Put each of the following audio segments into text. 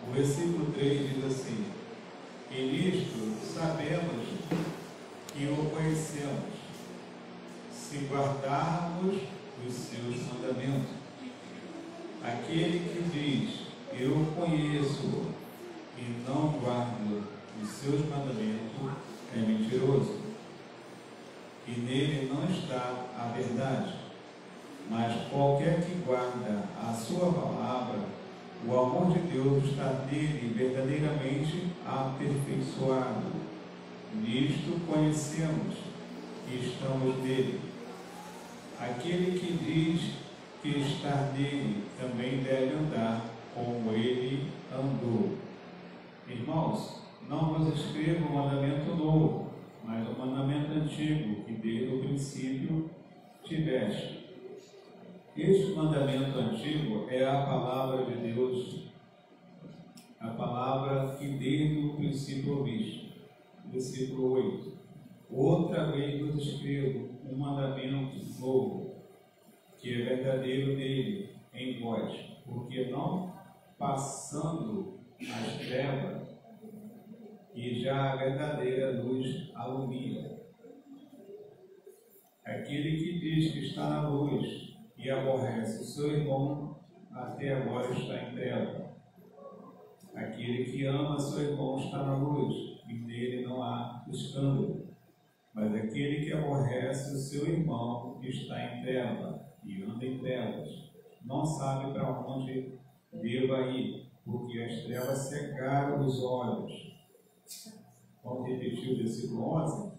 O versículo 3 diz assim: e nisto sabemos que o conhecemos, se guardarmos os seus mandamentos. Aquele que diz, eu conheço, e não guardo os seus mandamentos, é mentiroso, e nele não está a verdade. Mas qualquer que guarda a sua palavra, o amor de Deus está nele verdadeiramente aperfeiçoado. Nisto conhecemos que estamos nele. Aquele que diz que está nele também deve andar como ele andou. Irmãos, não vos escrevo um mandamento novo, mas um mandamento antigo que desde o princípio tiveste. Este mandamento antigo é a palavra de Deus, a palavra que desde o princípio ouviste. Versículo 8. Outra vez vos escrevo um mandamento novo, que é verdadeiro nele, em vós, porque não passando as trevas, e já a verdadeira luz alumia. Aquele que diz que está na luz e aborrece o seu irmão, até agora está em treva. Aquele que ama seu irmão está na luz, e nele não há escândalo. Mas aquele que aborrece o seu irmão está em treva, e anda em trevas, não sabe para onde deva ir, porque as trevas cegaram os olhos. Vamos repetir o versículo 11?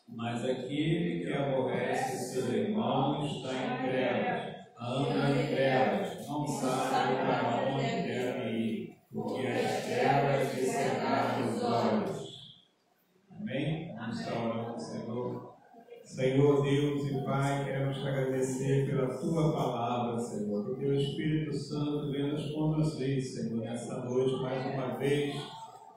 Mas aquele que aborrece o seu irmão está em trevas, anda em trevas, não sabe para onde deve ir, porque as trevas lhe cegaram os olhos. Amém? Vamos estar orando, Senhor. Senhor Deus e Pai, queremos te agradecer pela Tua palavra, Senhor, porque o Espírito Santo vem nos conduzir, Senhor, nessa noite mais uma vez,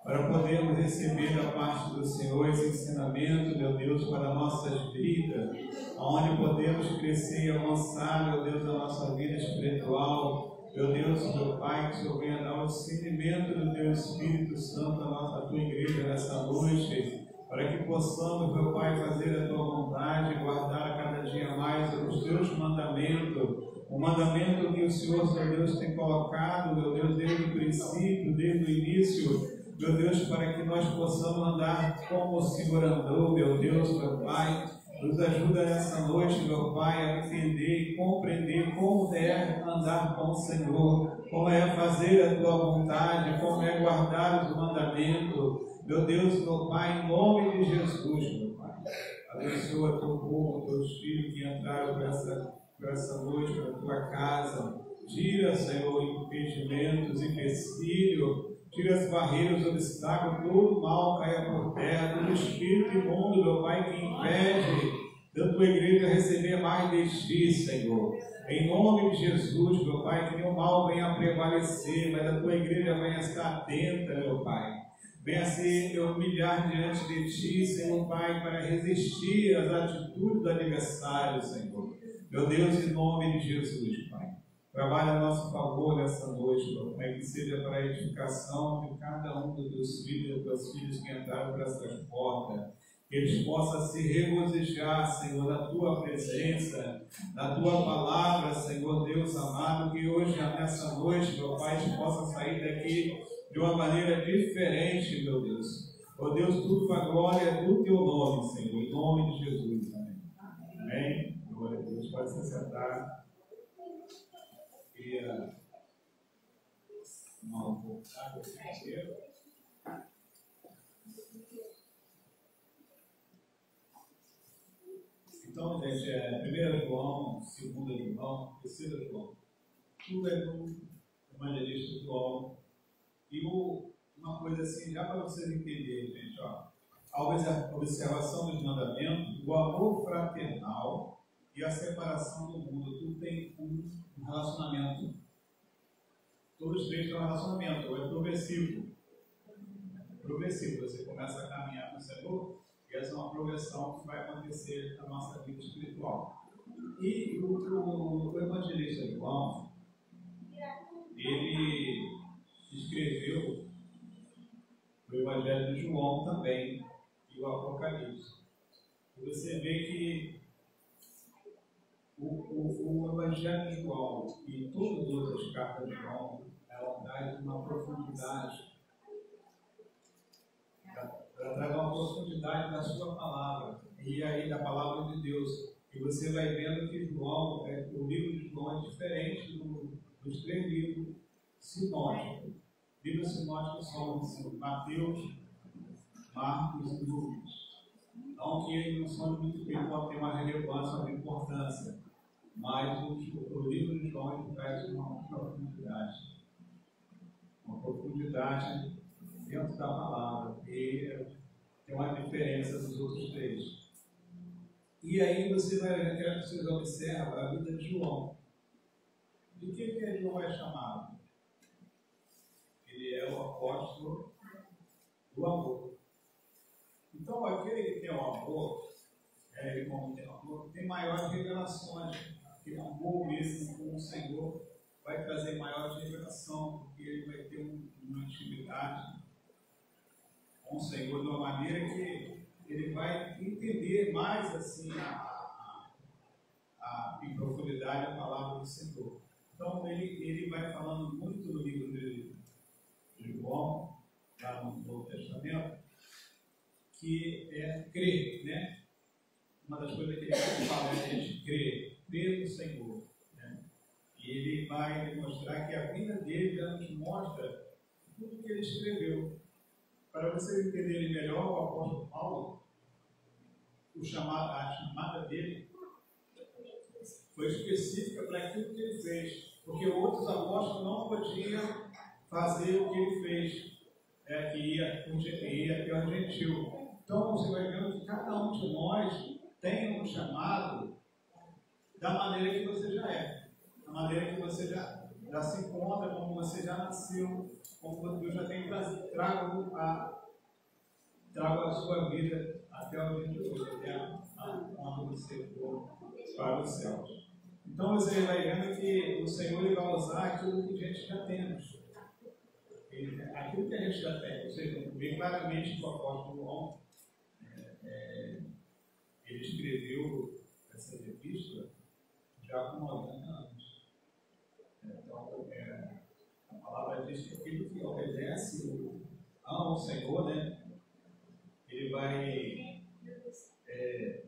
para podermos receber da parte do Senhor esse ensinamento, meu Deus, para nossas vidas, onde podemos crescer e avançar, meu Deus, na nossa vida espiritual. Meu Deus, meu Pai, que o Senhor venha dar o discernimento do Teu Espírito Santo à Tua igreja nessa noite, para que possamos, meu Pai, fazer a Tua vontade, guardar a cada dia mais os Teus mandamentos, o mandamento que o Senhor, meu Deus, tem colocado, meu Deus, desde o princípio, desde o início, meu Deus, para que nós possamos andar como o Senhor andou, meu Deus, meu Pai. Nos ajuda nessa noite, meu Pai, a entender e compreender como é andar com o Senhor, como é fazer a Tua vontade, como é guardar os mandamentos. Meu Deus, meu Pai, em nome de Jesus, meu Pai. Abençoa Teu povo, Teus filhos que entraram por essa noite, para a Tua casa. Tira, Senhor, impedimentos, empecilhos. Tira as barreiras, obstáculos, todo mal caia por terra, todo espírito imundo, meu Pai, que impede da Tua igreja receber mais de Ti, Senhor. Em nome de Jesus, meu Pai, que nenhum mal venha a prevalecer, mas a Tua igreja venha a estar atenta, meu Pai. Venha se humilhar diante de Ti, Senhor Pai, para resistir às atitudes do adversário, Senhor. Meu Deus, em nome de Jesus, Pai. Trabalha a nosso favor nessa noite, meu Pai, que seja para a edificação de cada um dos Teus filhos e Teus filhos que entraram por essas portas. Que eles possam se regozijar, Senhor, na Tua presença, na Tua palavra, Senhor Deus amado, que hoje, nessa noite, meu Pai, a gente possa sair daqui de uma maneira diferente, meu Deus. Oh Deus, tudo para a glória do Teu nome, Senhor, em nome de Jesus. Amém. Amém. Glória a Deus. Pode se sentar. Queria uma voltada primeiro. Então, gente, 1 João, 2 João, 3 João. Tudo é do evangelista João. E uma coisa assim, já para vocês entenderem, gente, ó, a observação dos mandamentos, o amor fraternal e a separação do mundo, tudo tem um relacionamento. Todos três têm um relacionamento, ou é progressivo. Progressivo, você começa a caminhar com o Senhor, e essa é uma progressão que vai acontecer na nossa vida espiritual. E o evangelista João, ele escreveu João também e o Apocalipse. E você vê que o Evangelho de João e todas as outras cartas de João, ela traz uma profundidade, ela traz uma profundidade da sua palavra, e aí da palavra de Deus. E você vai vendo que João, o livro de João é diferente dos 3 livros sinóticos. Livros sinóticos são assim, Mateus, Marcos e Lucas. Não que eles não são muito bem, podem ter uma relevância, uma importância, mas o livro de João traz uma profundidade dentro da palavra, e tem uma diferença dos outros 3. E aí você observa a vida de João. De que João é chamado? Ele é o apóstolo do amor. Então, aquele que tem o amor, como tem o amor, tem maiores revelações. Porque o amor mesmo com o Senhor vai trazer maior revelação, porque ele vai ter uma intimidade com o Senhor de uma maneira que ele vai entender mais assim em profundidade a palavra do Senhor. Então, ele vai falando muito no livro de João, lá no Novo Testamento, que é crer, né? Uma das coisas que ele fala é a gente crer no Senhor, né? E ele vai demonstrar que a vida dele já nos mostra tudo que ele escreveu. Para você entender melhor, o apóstolo Paulo, a chamada dele foi específica para aquilo que ele fez, porque outros apóstolos não podiam fazer o que ele fez, que ia até o gentil. Então você vai vendo que cada um de nós tem um chamado da maneira que você já é, da maneira que você já se encontra, como você já nasceu, como Deus já tem trago a sua vida até o dia de hoje, até quando você for para os céus. Então você vai vendo que o Senhor vai usar aquilo que a gente já temos. Aquilo que a gente já tem, ou seja, bem claramente que o apóstolo João ele escreveu essa epístola já com 90 anos. Então, a palavra diz que aquilo que obedece, ama o Senhor, né? Ele vai,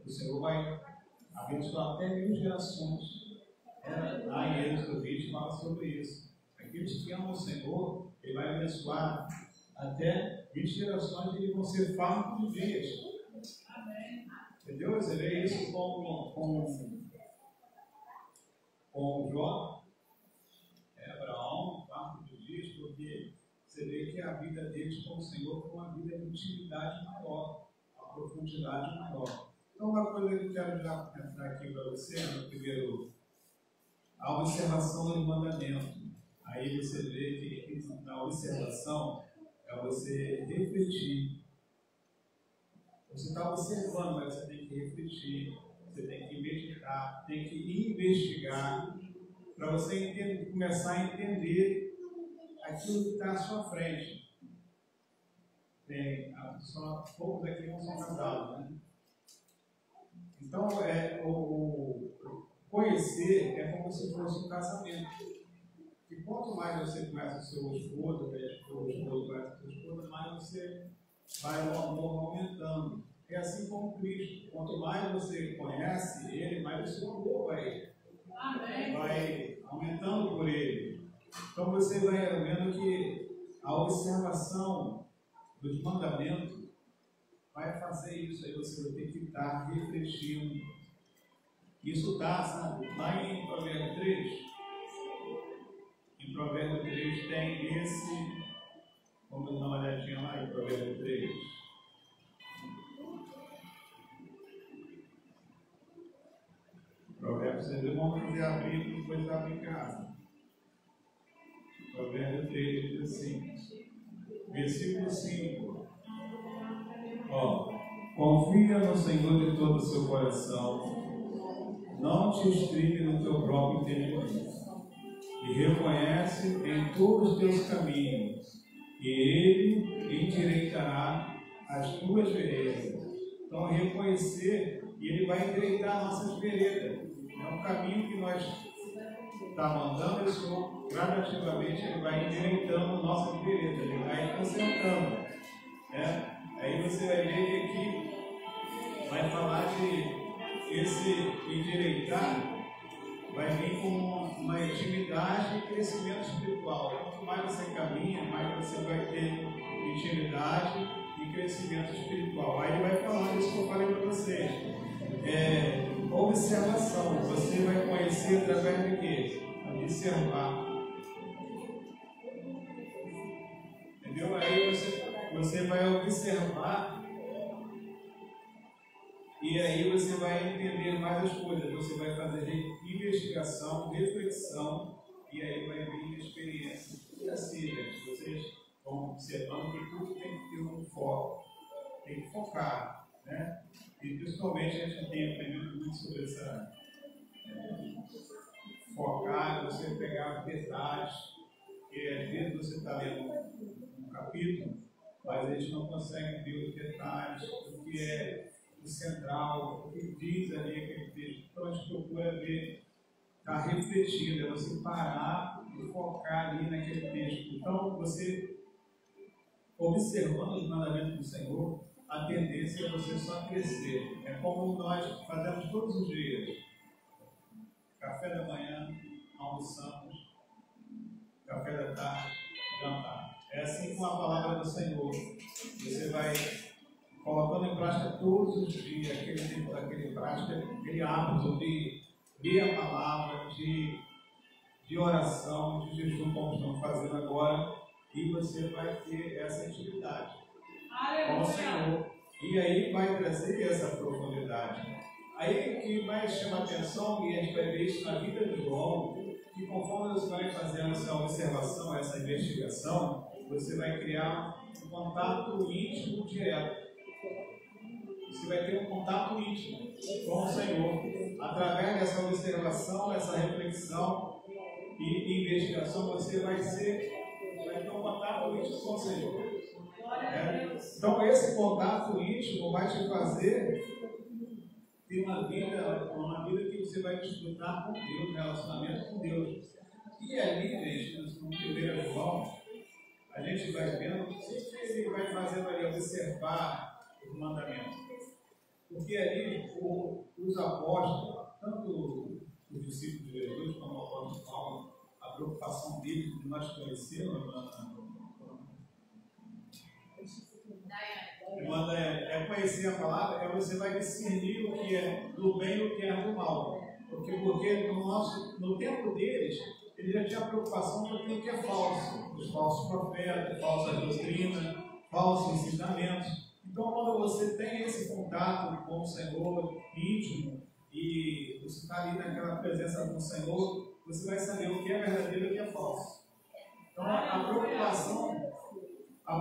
o Senhor vai abençoar até 1000 gerações. Lá em Êxodo 20 fala sobre isso. Aqueles que amam o Senhor, Ele vai abençoar até 20 gerações e eles vão ser fartos de dias. Entendeu? Você vê isso com Jó, Abraão, farto de dias, porque você vê que a vida deles com o Senhor foi uma vida de intimidade maior, uma profundidade maior. Então, uma coisa que eu quero já entrar aqui para você, no primeiro, a observação do mandamento. Aí você vê que na observação é você refletir. Você está observando, mas você tem que refletir, você tem que meditar, tem que investigar, para você começar a entender aquilo que está à sua frente. Só poucos aqui não são casados, né? Então, o conhecer é como se fosse um casamento. E quanto mais você conhece o seu esposo, o esposo conhece a sua esposa, mais você vai o amor aumentando. É assim como Cristo. Quanto mais você conhece Ele, mais o seu amor vai aumentando por Ele. Então você vai vendo que a observação dos mandamentos vai fazer isso. Aí você vai ter que estar refletindo. Isso está, sabe? Lá em Provérbios 3. Em Provérbios 3 tem esse. Vamos dar uma olhadinha lá em Provérbios 3. Provérbios 3, vamos fazer abrir e depois abre em casa. Provérbios 3 diz assim, versículo 5. Confia no Senhor de todo o seu coração, não te estribe no teu próprio entendimento, e reconhece em todos os teus caminhos, e Ele endireitará as tuas veredas. Então, reconhecer, e Ele vai endireitar nossas veredas. É um caminho que nós estamos andando, o Senhor, gradativamente, Ele vai endireitando nossas veredas, Ele vai consertando. Né? Aí você vai ver que aqui vai falar de esse endireitar, vai vir com uma intimidade e crescimento espiritual. Quanto mais você caminha, mais você vai ter intimidade e crescimento espiritual. Aí ele vai falar isso que eu falei para vocês. Observação. Você vai conhecer através de quê? Observar. Entendeu? Aí você vai observar e aí você vai entender mais as coisas. Você vai fazer investigação, reflexão e aí vai vir experiência. E assim, gente, vocês vão observando que tudo tem que ter um foco. Tem que focar, né? E principalmente a gente tem aprendido muito sobre essa focar, você pegar detalhes, porque às vezes você está lendo um capítulo, mas a gente não consegue ver os detalhes, o que é o central, o que diz ali aquele texto. Então a gente procura ver, está refletindo, é você parar e focar ali naquele texto. Então você, observando os mandamentos do Senhor, a tendência é você só crescer. É como nós fazemos todos os dias. Café da manhã, almoçamos, café da tarde, jantar. É assim com a palavra do Senhor. Você vai colocando em prática todos os dias aquele hábito de ler a palavra, de oração, de jejum, como estamos fazendo agora, e você vai ter essa intimidade com o Senhor. E aí vai trazer essa profundidade. Aí o que mais chama a atenção, e a gente vai ver isso na vida de João, que conforme você vai fazendo essa observação, essa investigação, você vai criar um contato íntimo direto. Você vai ter um contato íntimo com o Senhor. Através dessa observação, dessa reflexão e investigação, você vai ter um contato íntimo com o Senhor. Então, esse contato íntimo vai te fazer ter uma vida que você vai desfrutar com Deus, um relacionamento com Deus. E ali, gente, no primeiro João, a gente vai vendo o que ele vai fazendo ali, observar os mandamentos. Porque ali os apóstolos, tanto os discípulos de Jesus como o apóstolo Paulo, a preocupação deles de nós conhecermos, conhecer a palavra, você vai discernir o que é do bem e o que é do mal. Porque no tempo deles, ele já tinha preocupação com aquilo que é falso, os falsos profetas, falsas doutrinas, falsos ensinamentos. Então, quando você tem esse contato com o Senhor íntimo e você está ali naquela presença com o Senhor, você vai saber o que é verdadeiro e o que é falso. Então, a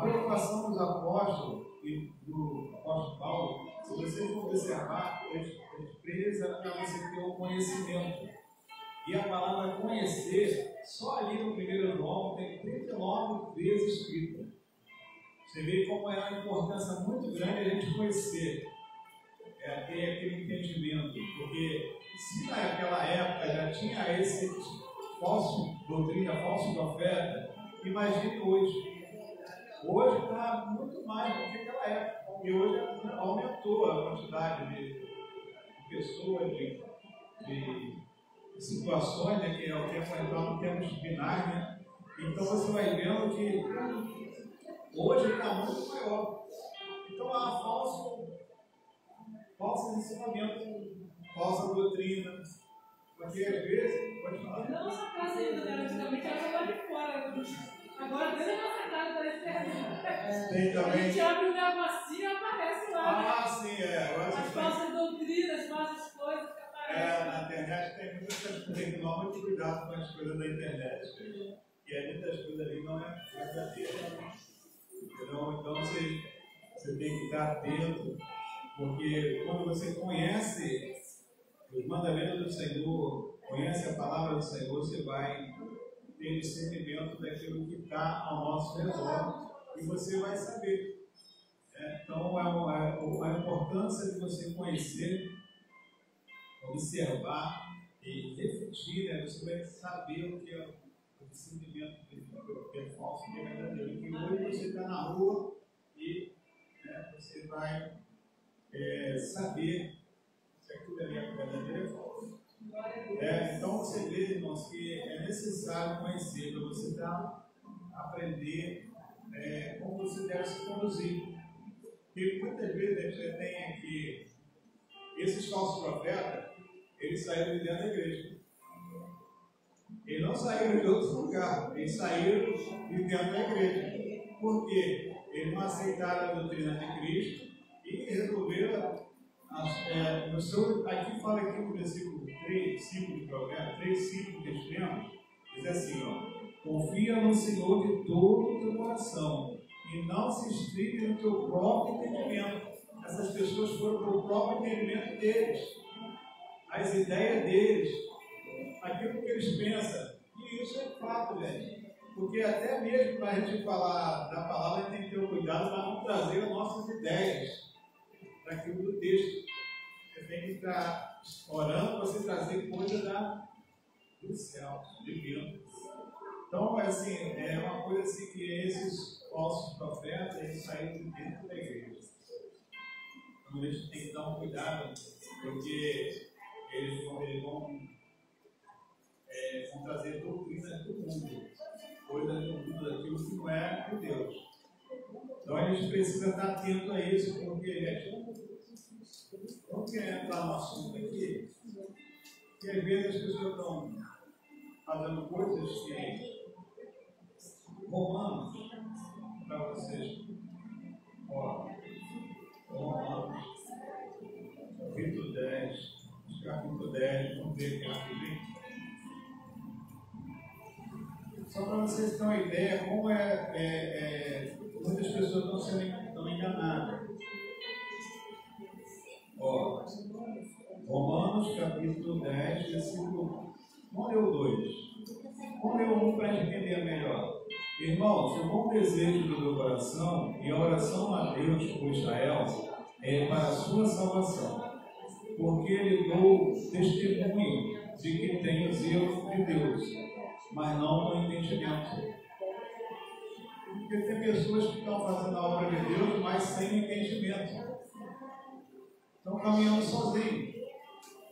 preocupação dos apóstolos e do apóstolo Paulo, se você for observar, eles prezam para você ter o conhecimento. E a palavra conhecer, só ali no 1 João, tem 39 vezes escrita. Você vê como é uma importância muito grande a gente conhecer, ter aquele entendimento. Porque se naquela época já tinha esse falso doutrina, falso profeta, imagine hoje. Hoje está muito mais do que aquela época, porque hoje aumentou a quantidade de pessoas, de situações, né, que é o tempo entrar no tempo binário, né? Então você vai vendo que hoje está muito maior. Então há falso ensinamento, falsa doutrina, porque às vezes pode falar. Na nossa casa ainda, né? Antigamente era lá de fora. Agora dentro da nossa casa da internet. Tem também. A gente abre o negocinho e aparece lá. Ah, sim, Agora as falsas doutrinas, as falsas coisas que aparecem. Na internet tem que tomar muito cuidado com as coisas da internet. Porque muitas coisas ali não é verdadeira. Então você tem que estar atento, porque quando você conhece os mandamentos do Senhor, conhece a palavra do Senhor, você vai ter discernimento daquilo que está ao nosso redor e você vai saber. Então, a importância de você conhecer, observar e refletir, né? Você vai saber o que é o discernimento que é falso e que é verdadeiro. E hoje você está na rua e você vai saber se aquilo ali é verdadeiro ou é falso. Então você vê, irmãos, que é necessário conhecer para você aprender como você deve se conduzir. Porque muitas vezes a gente tem aqui esses falsos profetas, eles saíram de dentro da igreja. Eles não saíram de outro lugar, eles saíram de dentro da igreja. Por quê? Eles não aceitaram a doutrina de Cristo e resolveram, aqui fala aqui no versículo 3, 5 de Provérbios, 3, 5 que temos, diz assim, confia no Senhor de todo o teu coração e não se estribe no teu próprio entendimento. Essas pessoas foram para o próprio entendimento deles, as ideias deles, aquilo que eles pensam. E isso é fato, gente. Porque até mesmo para a gente falar da palavra, a gente tem que ter o cuidado para não trazer as nossas ideias para aquilo do texto. Você tem que estar orando para você trazer coisa do céu, de dentro. Então, assim, é uma coisa assim que esses falsos profetas, eles saíram de dentro da igreja. Então, a gente tem que dar um cuidado, porque eles vão trazer doutrinas do mundo, coisas do mundo, daquilo que não é de Deus. Então a gente precisa estar atento a isso, porque, gente, não quer entrar no assunto aqui, que às vezes as pessoas estão fazendo coisas que Romanos, para vocês, Romanos, capítulo 10, vamos ver aqui rapidinho. Só para vocês terem uma ideia como muitas pessoas estão enganadas. Romanos capítulo 10, versículo. Vamos ler o 2. Vamos ler o 1 para a gente entender melhor. Irmãos, o bom desejo do meu coração e a oração a Deus por Israel é para a sua salvação, porque ele dou testemunho de que tenho zelo de Deus, mas não com entendimento. Porque tem pessoas que estão fazendo a obra de Deus, mas sem entendimento. Estão caminhando sozinhos.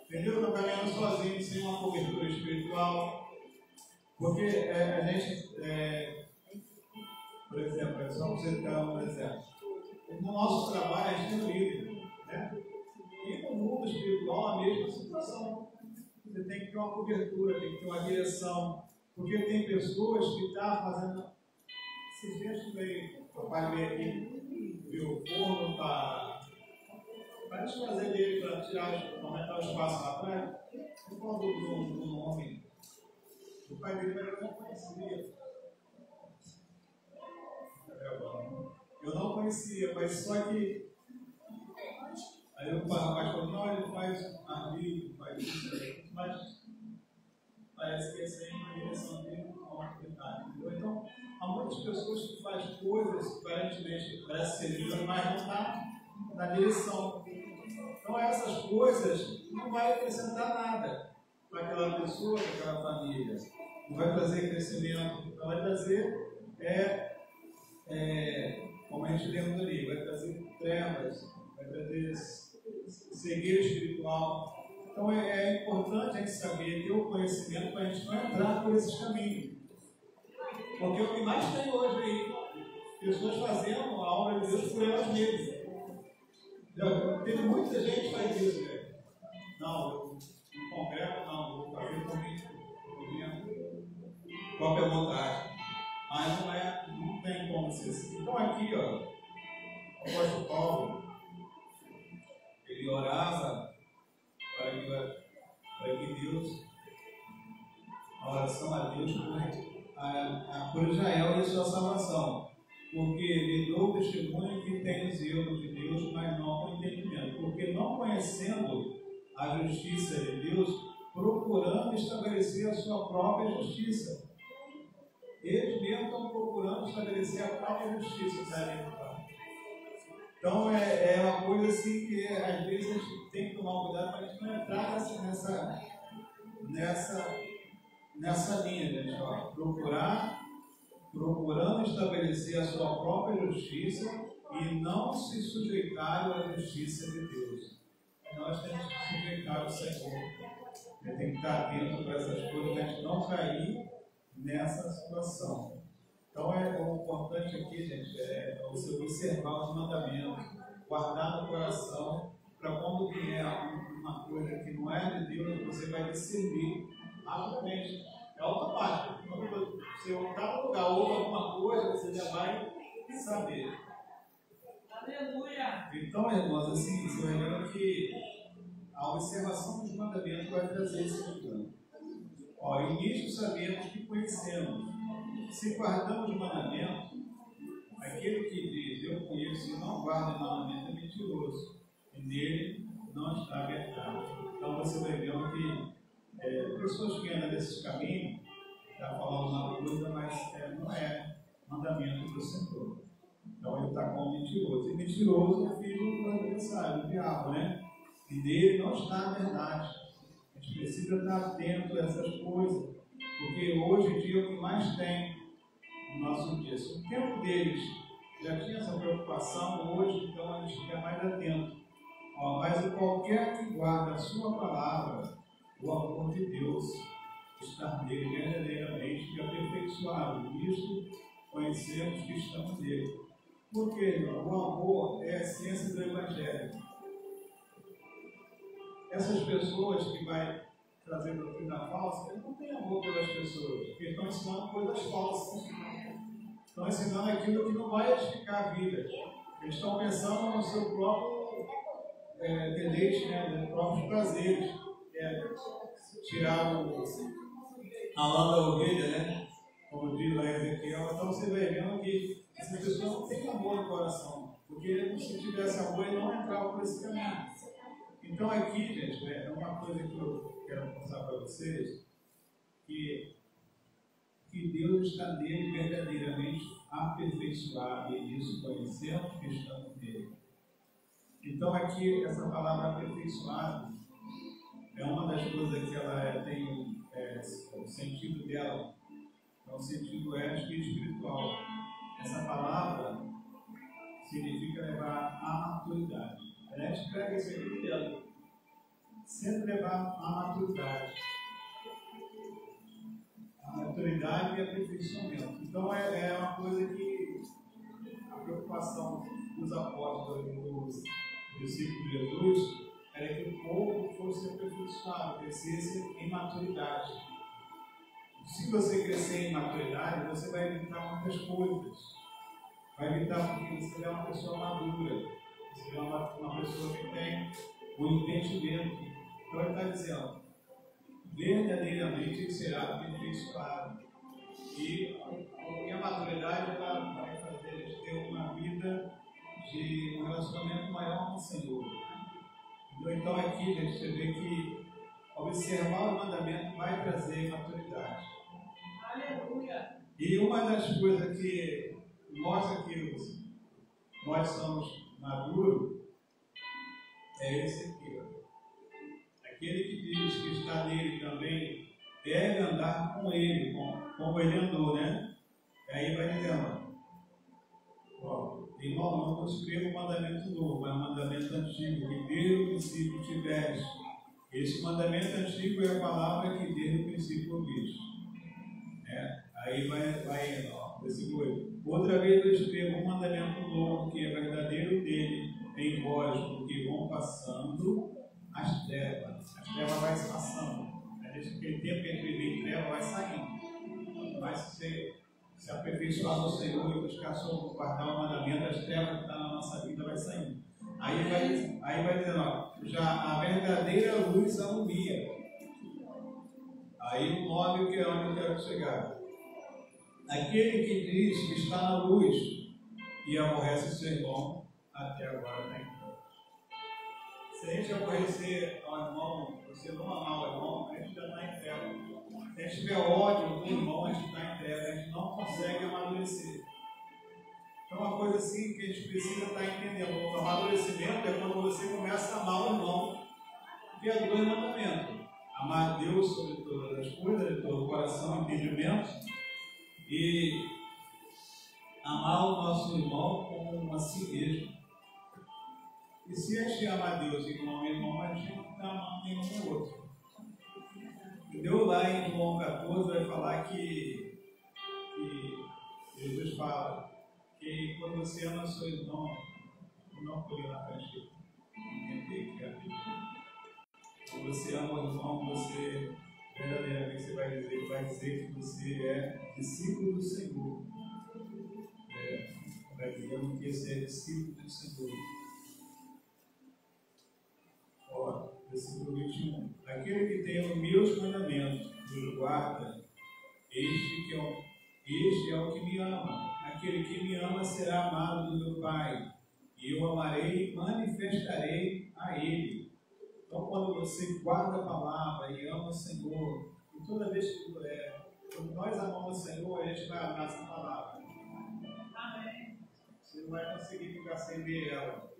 Entendeu? Estão caminhando sozinhos, sem uma cobertura espiritual. Porque a gente, por exemplo, é só você dar um exemplo. No nosso trabalho, a gente é líder, né? E no mundo espiritual, a mesma situação. Você tem que ter uma cobertura, tem que ter uma direção. Porque tem pessoas que estão fazendo. Esses dias que veio, o pai veio aqui, viu o forno para desfazer dele, para aumentar o espaço lá atrás. Eu falo do nome. O pai dele eu não conhecia. Eu não conhecia, mas só que. Aí o rapaz falou: não, ele faz arvilho, faz isso, mas parece que é sem a direção dele, não é autoridade. Então, há muitas pessoas que fazem coisas, aparentemente, parece ser livre, mas não está na direção. Então, essas coisas não vai acrescentar nada para aquela pessoa, para aquela família. Não vai trazer crescimento, não vai trazer, como a gente lembra ali, vai trazer trevas, vai trazer cegueira espiritual. Então é importante a gente saber, ter o conhecimento para a gente não entrar por esses caminhos. Porque o que mais tem hoje aí, pessoas fazendo a obra de Deus por elas mesmas. Tem muita gente que faz isso, velho. Não, eu não congresso, não, eu vou fazer por minha própria vontade. Mas não tem como ser assim. Então aqui, o apóstolo Paulo, ele orava para que Deus, a oração a Deus por Israel e sua salvação, porque ele deu testemunho que tem zelo de Deus, mas não com entendimento, porque não conhecendo a justiça de Deus, procurando estabelecer a sua própria justiça. Eles mesmos estão procurando estabelecer a própria justiça, sabe? Então é uma coisa assim que às vezes a gente tem que tomar cuidado para a gente não entrar nessa linha, gente, ó, procurando estabelecer a sua própria justiça e não se sujeitar à justiça de Deus. Nós temos que sujeitar ao Senhor. Tem que estar atento para essas coisas, para a gente não cair nessa situação. Então, o importante aqui, gente, é você observar os mandamentos, guardar no coração, para quando vier uma coisa que não é de Deus, você vai discernir rapidamente. É automático. Quando você entrar no lugar, ouve alguma coisa, você já vai saber. Aleluia! Então, irmãos, assim, você vai vendo que a observação dos mandamentos vai trazer esse resultado. Ó, início sabemos que conhecemos. Se guardamos os mandamentos, aquele que diz, eu conheço e não guarda o mandamento é mentiroso. E nele não está a verdade. Então você vai vendo que pessoas que andam nesses caminhos, está falando uma coisa, mas não é mandamento do Senhor. Então ele está como mentiroso. E mentiroso é filho do adversário, do diabo, né? E nele não está a verdade. A gente precisa estar atento a essas coisas, porque hoje em dia é o que mais tem no nosso dia. Se o tempo deles já tinha essa preocupação, hoje então a gente fica mais atento. Mas qualquer que guarda a sua palavra, o amor de Deus está nele verdadeiramente e aperfeiçoado. Isso conhecemos que estamos nele. Porque, irmão, o amor é a essência do Evangelho. Essas pessoas que vai trazer doutrina falsa, eles não têm amor pelas pessoas, porque estão ensinando coisas falsas. Estão ensinando aquilo que não vai edificar a vida. Eles estão pensando no seu próprio deleite, né, nos próprios prazeres. Tirar a lã da ovelha, né? Como diz lá Ezequiel. Então você vai vendo que essa pessoa não tem amor no coração, porque se tivesse amor, ele não entrava por esse caminho. Então aqui, gente, é uma coisa que eu quero mostrar para vocês, que Deus está nele verdadeiramente aperfeiçoado, e isso conhecemos que estamos nele. Então aqui, essa palavra aperfeiçoado é uma das coisas que ela tem o sentido dela, é um sentido ético e espiritual. Essa palavra significa levar à maturidade. A gente pega isso aqui dela. Sempre levar à maturidade. A maturidade e aperfeiçoamento. Então é uma coisa que a preocupação dos apóstolos nos discípulos de Jesus era que o povo fosse aperfeiçoado, crescesse em maturidade. Se você crescer em maturidade, você vai evitar muitas coisas. Vai evitar porque você é uma pessoa madura. Você é uma pessoa que tem um entendimento. Então ele está dizendo, verdadeiramente ele será aperfeiçoado. E a maturidade ela vai fazer a gente ter uma vida de um relacionamento maior com o Senhor. Então aqui, gente, você vê que observar o mandamento vai trazer maturidade. Aleluia! E uma das coisas que mostra que nós somos maduros é esse aqui. Aquele que diz que está nele também deve andar com ele, como ele andou, né? E aí vai dizendo, irmão, não vos escrevo um mandamento novo, é um mandamento antigo, que desde o princípio tiveste. Esse mandamento antigo é a palavra que desde o princípio ouviste. Aí vai indo, versículo 8. Outra vez eu escrevo um mandamento novo, que é verdadeiro dele, em vós, porque vão passando as trevas. As trevas vai se passando. Aquele tempo que entre vem treva vai saindo. Mas se aperfeiçoar no Senhor e buscar guardar o mandamento, as trevas que estão na nossa vida vai saindo. Aí vai dizendo, já a verdadeira luz alumia. Aí o 9 que é onde eu quero chegar. Aquele que diz que está na luz e aborrece o seu irmão, até agora está em trevas. Se a gente aborrecer ao irmão, você não amar o irmão, a gente já está em trevas. Se a gente tiver ódio do irmão, a gente está em trevas, a gente não consegue amadurecer. Então, uma coisa assim que a gente precisa estar entendendo. O amadurecimento é quando você começa a amar o irmão, que é dois mandamentos. Amar a Deus sobre todas as coisas, de todo o coração, entendimento, e amar o nosso irmão como a si mesmo. E se a gente amar a Deus e amar o irmão, a gente não está amando nenhum no outro. Entendeu? Lá em João 14 vai falar que Jesus fala que quando você ama seu irmão, não foi na frente, entender que é a Bíblia. Quando você ama o irmão, você verdadeiramente você vai dizer que você é discípulo do Senhor. Vai dizer que você é discípulo do Senhor. Ó, versículo 21. Aquele que tem os meus mandamentos e os guarda, este é o que me ama. Aquele que me ama será amado do meu Pai, e eu amarei e manifestarei a ele. Então, quando você guarda a palavra e ama o Senhor, e toda vez que quando nós amamos o Senhor, a gente vai amar essa palavra. Amém. Você não vai conseguir ficar sem ver ela.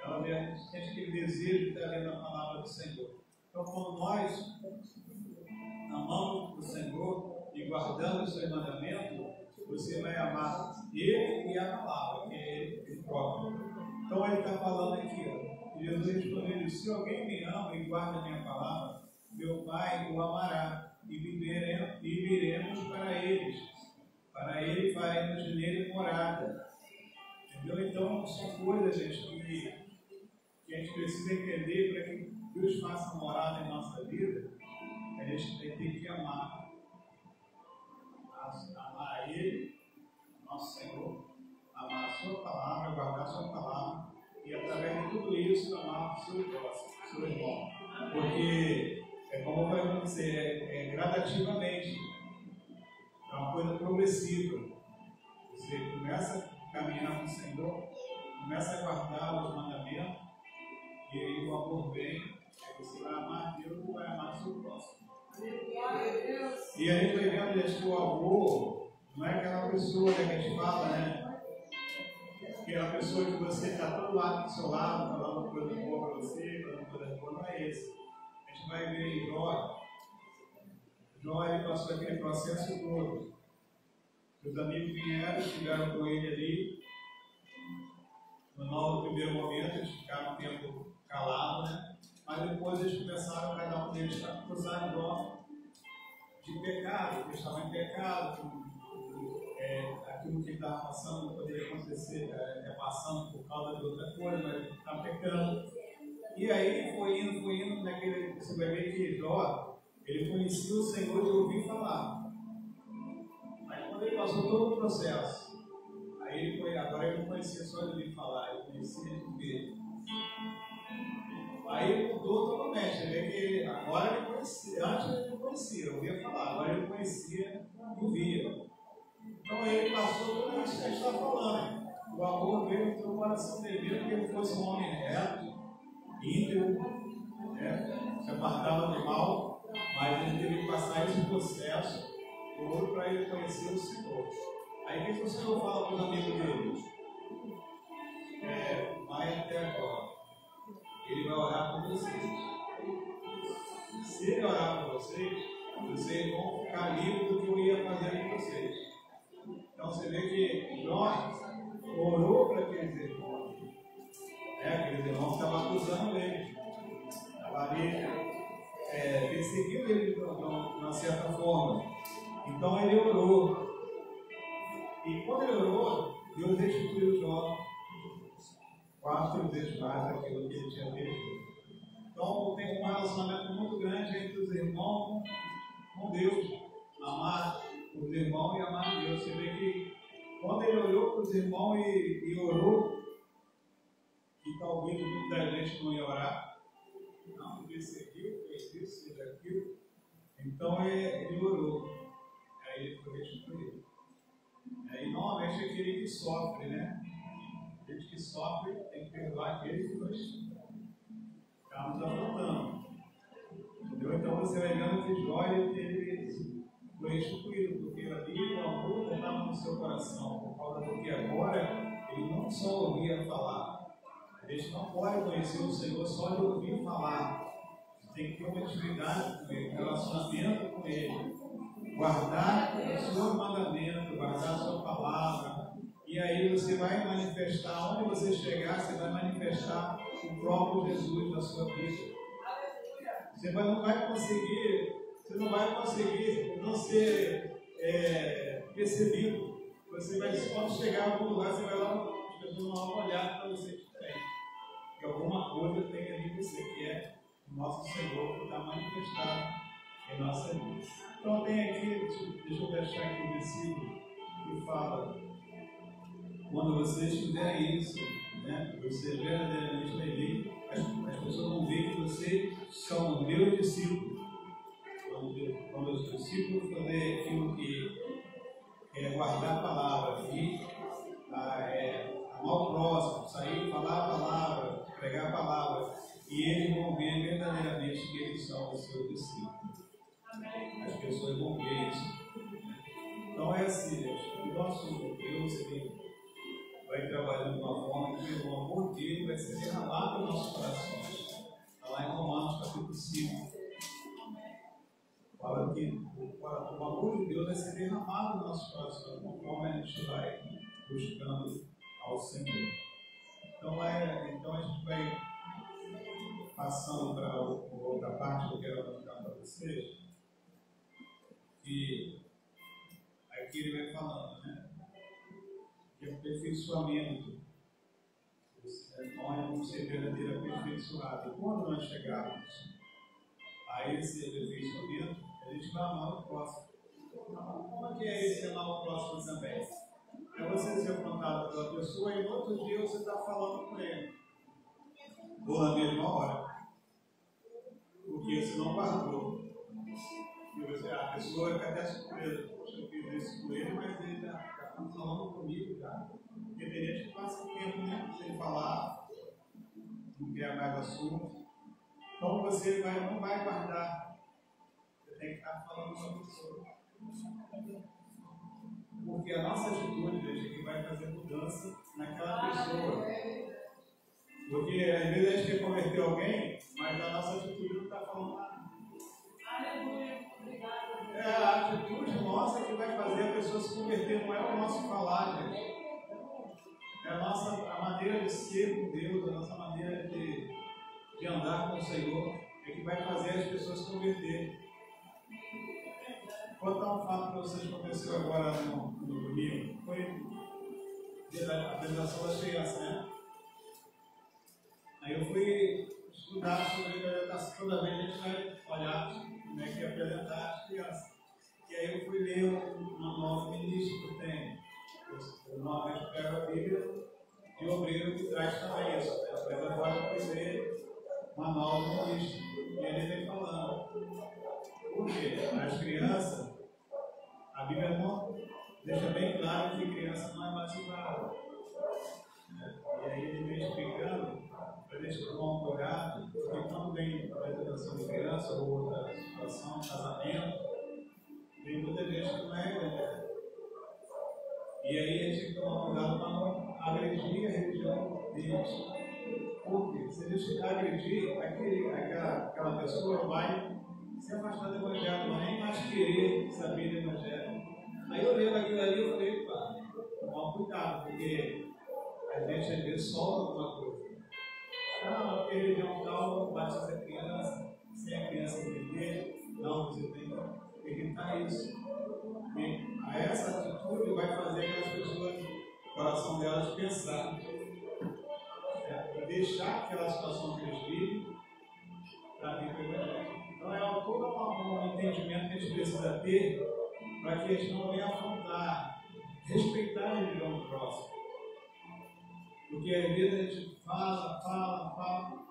Ela tem aquele desejo de estar lendo a palavra do Senhor. Então, quando nós amamos o Senhor e guardamos os seus mandamentos, você vai amar Ele e a palavra, que é Ele próprio. Então, Ele está falando aqui, ó. Jesus respondeu: se alguém me ama e guarda a minha palavra, meu Pai o amará, e viremos para eles. Para ele faremos nele morada. Entendeu? Então, são coisas, gente, que a gente precisa entender para que Deus faça morada em nossa vida. A gente tem que amar a Ele, nosso Senhor, amar a Sua palavra, guardar a Sua palavra, e através de tudo isso amar o seu próximo, o seu irmão. Porque é como vai dizer, é gradativamente, é uma coisa progressiva. Você começa a caminhar com o Senhor, começa a guardar os mandamentos, e aí o amor vem, aí você vai amar Deus e vai amar o seu próximo. E a gente vai vendo que o amor não é aquela pessoa que a gente fala, né? Aquela pessoa que você está todo lado do seu lado, falando coisa boa para você, falando coisa boa, não é esse. A gente vai ver em Jó. Jó, ele passou aquele processo todo. Os amigos vieram, estiveram com ele ali. No primeiro momento, eles ficaram um tempo calados, né? Mas depois eles começaram, cada um deles, a acusar Jó de pecado, porque estavam em pecado. Aquilo que ele estava passando não poderia acontecer, passando por causa de outra coisa, mas ele estava pecando. E aí foi indo naquele. Você vai ver que Jó, ele conhecia o Senhor de ouvir falar. Mas quando ele passou todo o processo, agora ele não conhecia só de ouvir falar, ele conhecia de ver. Aí ele mudou totalmente. Você vê que agora ele conhecia, antes ele não conhecia, ouvia falar, agora ele conhecia e ouvia. Então ele passou tudo isso que a gente está falando. O amor veio no seu coração dele, que ele fosse um homem reto, íntegro, se apartava do mal, mas ele teve que passar esse processo todo para ele conhecer o Senhor. Aí o que o Senhor fala para os amigos dele? Vai até agora. Ele vai orar por vocês. Se ele orar por vocês vão ficar livres do que eu ia fazer com vocês. Então você vê que Jó orou para aqueles irmãos. Aqueles irmãos estavam acusando ele. Estavam ali perseguindo ele de uma certa forma. Então ele orou. E quando ele orou, Deus restituiu Jó 4 vezes mais daquilo que ele tinha feito. Então tem um relacionamento muito grande entre os irmãos com Deus. Amar os irmãos e amar a Deus. Você vê que quando ele olhou para os irmãos e orou, e talvez muita gente não ia orar, não, perseguiu, fez isso, fez aquilo. Então ele orou. Aí ele foi restituído. E normalmente é aquele que sofre, né? Aquele que sofre tem que perdoar aquele que foi restituído. Estamos afrontando. Entendeu? Então você vai vendo que Jó ele foi restituído, porque ali o amor estava no seu coração, por causa do que agora não só ouvia falar. A gente não pode conhecer o Senhor só de ouvir falar. Tem que ter uma intimidade com Ele, um relacionamento com Ele. Guardar o seu mandamento, guardar a sua palavra. E aí você vai manifestar, onde você chegar, você vai manifestar o próprio Jesus na sua vida. Você não vai conseguir não ser percebido. Você vai, quando chegar em algum lugar, você vai lá, as pessoas vão olhar para você diferente. Porque alguma coisa tem ali em você, que é o nosso Senhor, que está manifestado em nossa vida. Então tem aqui, deixa eu deixar aqui o versículo que fala, quando vocês fizerem isso, né, você verdadeiramente vai ver, as pessoas vão ver que vocês são meus discípulos. Quando os discípulos fazerem aquilo que é guardar a palavra, e amar o próximo, sair, falar a palavra, pregar a palavra, e eles vão ver verdadeiramente que eles são os seus discípulos. As pessoas vão ver isso. Então é assim, gente, o nosso Deus vai trabalhando de uma forma que o amor dele vai ser derramado nos nossos corações. Está lá em Romanos capítulo 5. Fala que o amor de Deus vai ser derramado nos nossos corações, conforme a gente vai buscando ao Senhor. Então a gente vai passando para outra parte que eu quero mostrar para vocês. Que aqui ele vai falando, né? Que é o aperfeiçoamento. Nós vamos ser verdadeiramente aperfeiçoados. E quando nós chegarmos a esse aperfeiçoamento, a gente vai amar o próximo. Como é que é esse amar o próximo também? É você ser afrontado pela pessoa e no outro dia você está falando com ele. Ou na mesma hora. Porque você não guardou. A pessoa fica até surpresa. Poxa, eu fiz isso com ele, mas ele já está falando comigo já. Porque tem gente que passa tempo, né? Sem falar, não quer mais assunto. Então você não vai guardar. Você tem que estar falando com a pessoa. Porque a nossa atitude, gente, é que vai fazer mudança naquela pessoa. Porque às vezes a gente quer converter alguém, mas a nossa atitude não está falando nada. É a atitude nossa que vai fazer a pessoa se converter, não é o nosso falar, gente. É a maneira de ser com Deus, a nossa maneira de andar com o Senhor, é que vai fazer as pessoas se converterem. Vou contar um fato para vocês que aconteceu agora no domingo. Foi a apresentação das crianças, né? Aí eu fui estudar sobre a apresentação. Toda vez a gente vai olhar como é que ia apresentar as crianças. E aí eu fui ler um manual feminista que eu tenho. Eu normalmente pego a Bíblia e o obreiro que traz também isso. Mas agora eu fui ler o manual feminista. E ele vem falando. Por quê? As crianças, a Bíblia não deixa bem claro que criança não é batizada. E aí ele vem explicando para a gente tomar um cuidado, porque quando vem a apresentação de criança ou outra situação, casamento, tem muita gente que não é evangélica. E aí a gente tem que tomar cuidado para não agredir a religião deles. Porque se eles agredir, aquela pessoa vai se afastar do evangelho, não nem mais querer saber do evangelho. Aí eu lendo aquilo ali, eu falei, pá, toma cuidado, porque a gente às vezes solta alguma coisa. Não, porque religião tal, batiza a criança, sem a criança entender, não, você tem que evitar isso. E essa atitude vai fazer aquelas pessoas, o coração delas pensar, e deixar aquela situação que eles vivem para vir para o evangelho. Então é todo um entendimento que a gente precisa ter para que a gente não venha afrontar, respeitar a religião do próximo. Porque às vezes a gente fala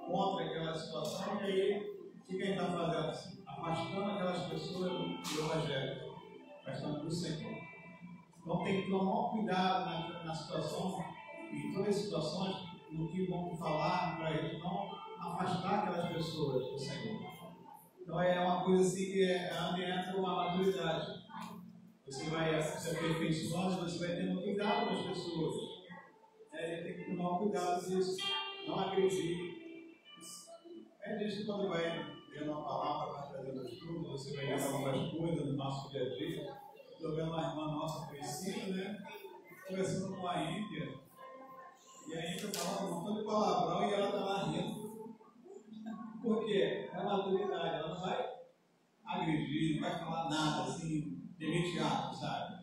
contra aquela situação e aí o que a gente está fazendo? Afastando aquelas pessoas do evangelho, afastando do Senhor. Então tem que tomar cuidado na situação, em todas as situações, no que vamos falar, para a gente não afastar aquelas pessoas do Senhor. Então é uma coisa assim que entra uma maturidade. Você vai se aperfeiçoando, você vai tendo cuidado com as pessoas. Tem tomar cuidado disso, não agredir. É disso quando vai vendo uma palavra, vai trazendo estudo, você vai vendo algumas coisas no nosso dia a dia. Estou vendo uma irmã nossa conhecida, né? Conversando com a Índia, e a Índia falava um montão de palavrão e ela está lá rindo. Por quê? É a maturidade, ela não vai agredir, não vai falar nada assim, de imediato, sabe?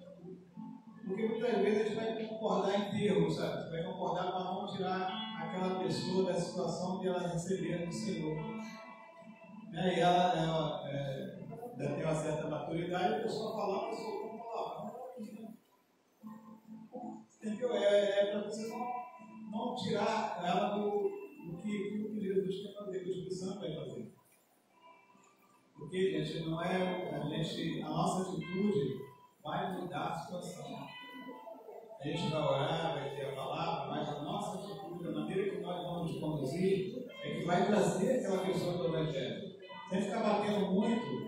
Porque muitas vezes a gente vai concordar em termos, sabe? Você vai concordar para não tirar aquela pessoa da situação que ela recebeu do Senhor. E ela tem uma certa maturidade, a pessoa falar, a pessoa não falar. Entendeu? Para você não tirar ela do que Jesus quer fazer, que o Espírito Santo vai fazer. Porque, gente, não é a nossa atitude vai mudar a situação. A gente vai orar, vai ter a palavra, mas a nossa atitude, a maneira que nós vamos conduzir, é que vai trazer aquela pessoa do Evangelho. Se a gente ficar batendo muito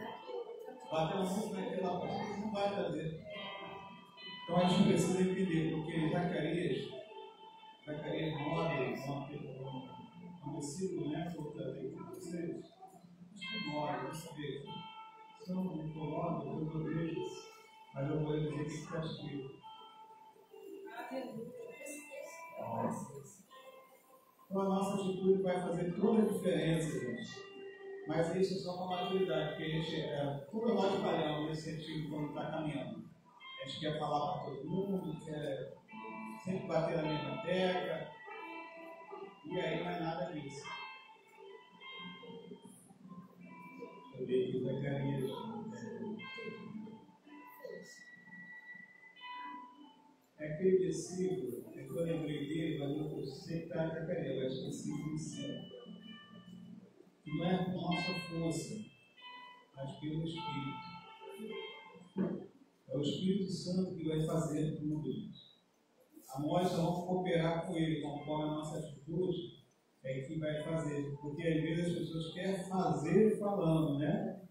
naquela pessoa, não vai trazer. Então a gente precisa entender, porque Zacarias 9, um versículo, né, que eu vou trazer aqui para vocês, deixa eu ver, são mitológicos, eu vou ver, mas eu vou dizer o que está escrito. Então a nossa atitude vai fazer toda a diferença, gente. Mas isso é só uma maturidade, porque a gente, como nós falhamos nesse sentido quando está caminhando. A gente quer falar para todo mundo, quer sempre bater na mesma tecla, e aí não é nada disso. Eu li aqui Zacarias. Aquele versículo, que eu lembrei dele, mas eu sei que está em Zacarias, eu esqueci o versículo. Que não é por nossa força, mas pelo Espírito. É o Espírito Santo que vai fazer tudo isso. Nós vamos cooperar com Ele, conforme a nossa atitude, é que vai fazer. Porque às vezes as pessoas querem fazer falando, né?